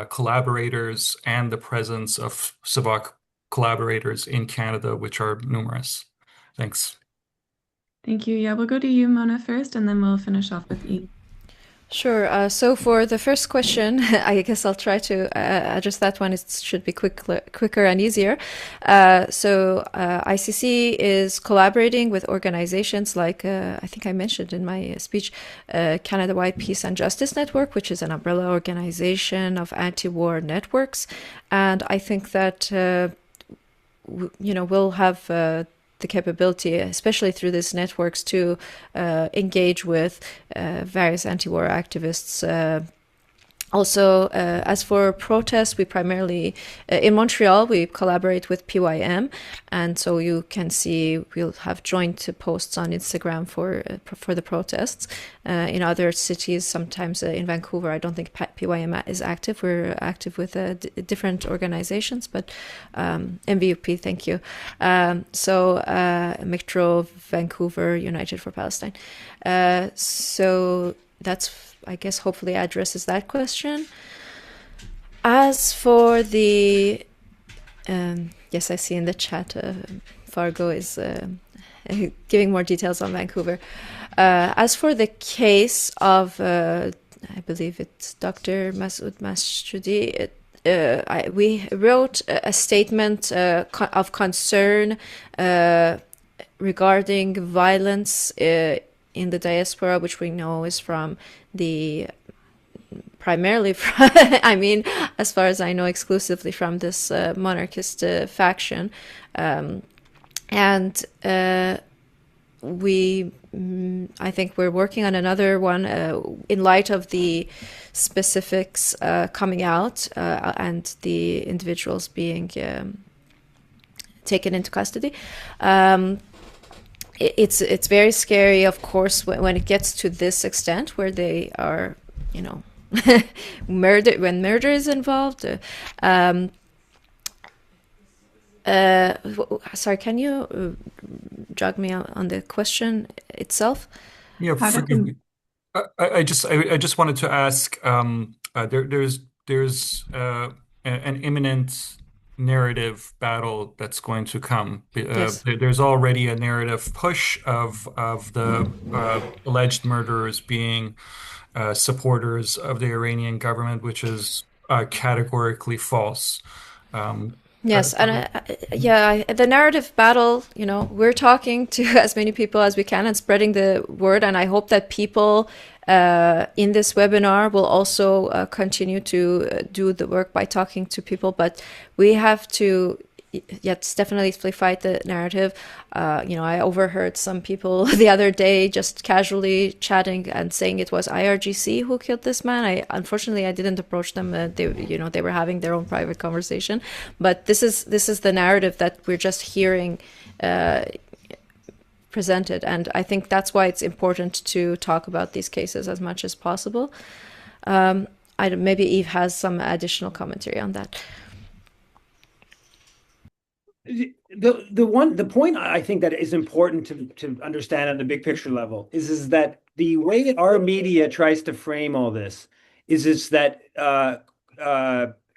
S10: collaborators and the presence of Savak collaborators in Canada, which are numerous. Thanks.
S1: Thank you. Yeah, we'll go to you, Mona, first, and then we'll finish off with Eve.
S2: Sure. So for the first question, I guess I'll try to address that one. It should be quicker and easier. So ICC is collaborating with organizations like, I think I mentioned in my speech, Canada-wide Peace and Justice Network, which is an umbrella organization of anti-war networks. And I think that, we'll have the capability, especially through these networks, to engage with various anti-war activists Also, as for protests, we primarily, in Montreal, we collaborate with PYM. And so you can see we'll have joint posts on Instagram for the protests. In other cities, sometimes in Vancouver, I don't think PYM is active. We're active with different organizations, but MVUP, thank you. So Metro Vancouver United for Palestine. So that's, I guess, hopefully addresses that question. As for the, yes, I see in the chat, Fargo is giving more details on Vancouver. As for the case of, I believe it's Dr. Masoud Mashoudi, we wrote a statement of concern regarding violence in the diaspora, which we know is from primarily from, I mean, as far as I know, exclusively from this monarchist faction. And I think we're working on another one in light of the specifics coming out and the individuals being taken into custody. It's very scary, of course, when it gets to this extent, where they are, murder, when murder is involved. Sorry, can you jog me on the question itself?
S10: Yeah, forgive me. I just wanted to ask. There's an imminent narrative battle that's going to come.
S2: Yes.
S10: There's already a narrative push of the alleged murderers being supporters of the Iranian government, which is categorically false.
S2: Yes, and the narrative battle, we're talking to as many people as we can and spreading the word. And I hope that people in this webinar will also continue to do the work by talking to people. But we have to, yes, definitely fight the narrative. I overheard some people the other day just casually chatting and saying it was IRGC who killed this man. Unfortunately I didn't approach them. They were having their own private conversation. But this is the narrative that we're just hearing presented, and I think that's why it's important to talk about these cases as much as possible. Maybe Yves has some additional commentary on that.
S3: The point I think that is important to understand on the big picture level is that the way our media tries to frame all this is that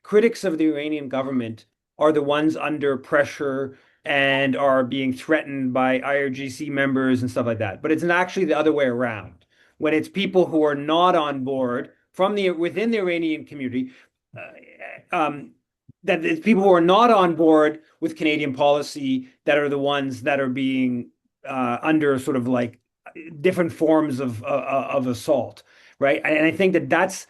S3: critics of the Iranian government are the ones under pressure and are being threatened by IRGC members and stuff like that. But it's actually the other way around. When it's people who are not on board within the Iranian community, that it's people who are not on board with Canadian policy that are the ones that are being under sort of like different forms of assault, right? And I think that's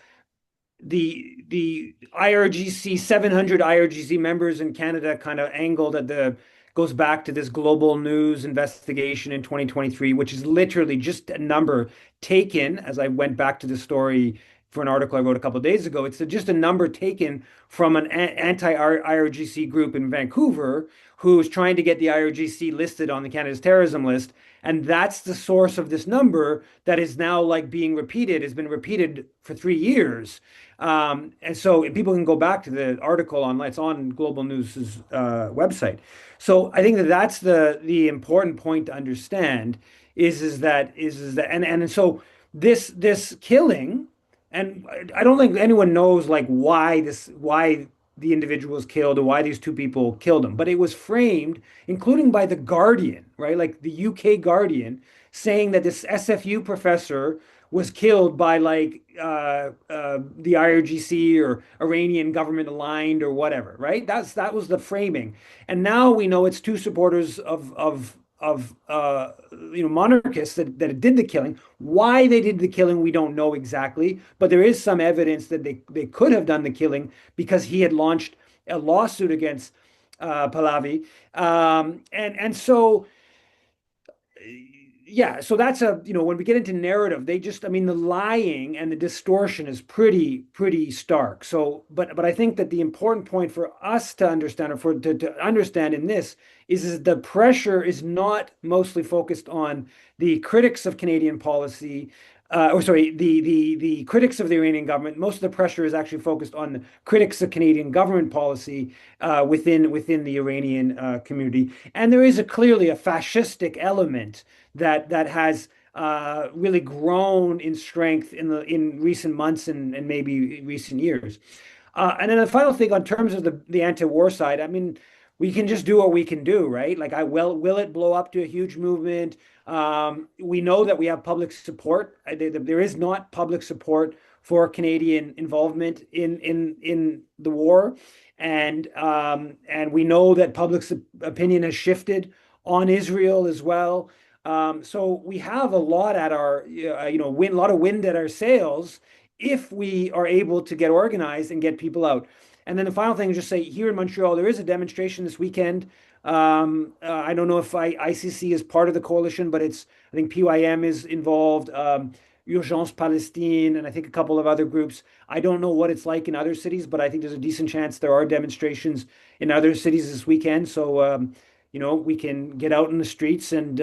S3: the IRGC 700 IRGC members in Canada kind of angled at goes back to this global news investigation in 2023, which is literally just a number taken, as I went back to the story for an article I wrote a couple of days ago. It's just a number taken from an anti-IRGC group in Vancouver who's trying to get the IRGC listed on the Canada's terrorism list. And that's the source of this number that is now like being repeated, has been repeated for 3 years. And so people can go back to the article it's on Global News's website. So I think that's the important point to understand is that and so this killing, and I don't think anyone knows like why the individual was killed or why these two people killed him, but it was framed, including by the Guardian, right? Like the UK Guardian, saying that this SFU professor was killed by like the IRGC or Iranian government aligned or whatever, right? That was the framing, and now we know it's two supporters of monarchists that did the killing. Why they did the killing, we don't know exactly, but there is some evidence that they could have done the killing because he had launched a lawsuit against Pahlavi, and so yeah, so that's when we get into narrative, I mean, the lying and the distortion is pretty stark. So, but I think that the important point for us to understand, or to understand in this, is the pressure is not mostly focused on the critics of Canadian policy, or sorry, the critics of the Iranian government. Most of the pressure is actually focused on the critics of Canadian government policy within the Iranian community, and there is clearly a fascistic element that has really grown in strength in recent months and maybe recent years. And then the final thing on terms of the anti-war side, I mean, we can just do what we can do, right? Like, will it blow up to a huge movement? We know that we have public support. There is not public support for Canadian involvement in the war, and we know that public opinion has shifted on Israel as well. So we have a lot at our, a lot of wind at our sails if we are able to get organized and get people out. And then the final thing is just say here in Montreal, there is a demonstration this weekend. I don't know if ICC is part of the coalition, but I think PYM is involved, Urgence Palestine, and I think a couple of other groups. I don't know what it's like in other cities, but I think there's a decent chance there are demonstrations in other cities this weekend. So, we can get out in the streets and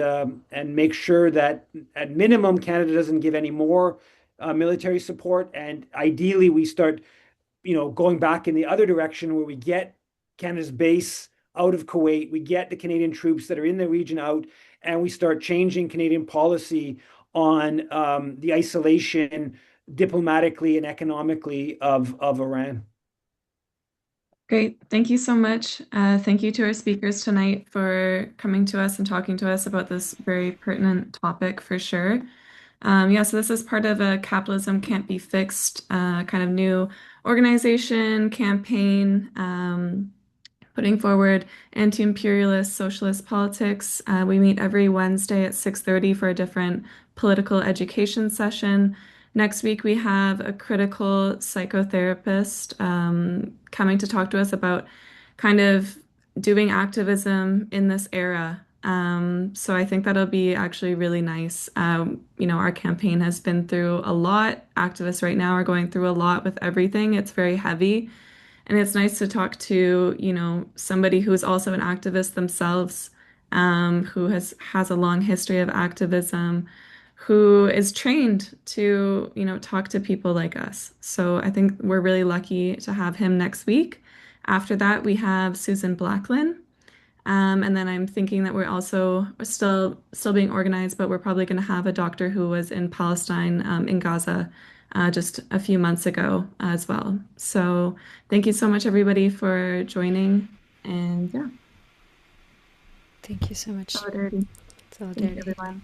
S3: make sure that at minimum Canada doesn't give any more military support, and ideally we start going back in the other direction where we get Canada's base out of Kuwait, we get the Canadian troops that are in the region out, and we start changing Canadian policy on the isolation diplomatically and economically of Iran.
S1: Great. Thank you so much. Thank you to our speakers tonight for coming to us and talking to us about this very pertinent topic for sure. Yeah, so this is part of a Capitalism Can't Be Fixed kind of new organization campaign putting forward anti-imperialist socialist politics. We meet every Wednesday at 6:30 for a different political education session. Next week, we have a critical psychotherapist coming to talk to us about kind of doing activism in this era. So I think that'll be actually really nice. Our campaign has been through a lot. Activists right now are going through a lot with everything. It's very heavy. And it's nice to talk to, somebody who's also an activist themselves, who has a long history of activism, who is trained to, talk to people like us. So I think we're really lucky to have him next week. After that, we have Susan Blacklin. And then I'm thinking that we're still being organized, but we're probably going to have a doctor who was in Palestine, in Gaza, just a few months ago as well. So thank you so much, everybody, for joining. And yeah.
S2: Thank you so much.
S1: Solidarity.
S2: Solidarity.
S1: Thank you, everyone.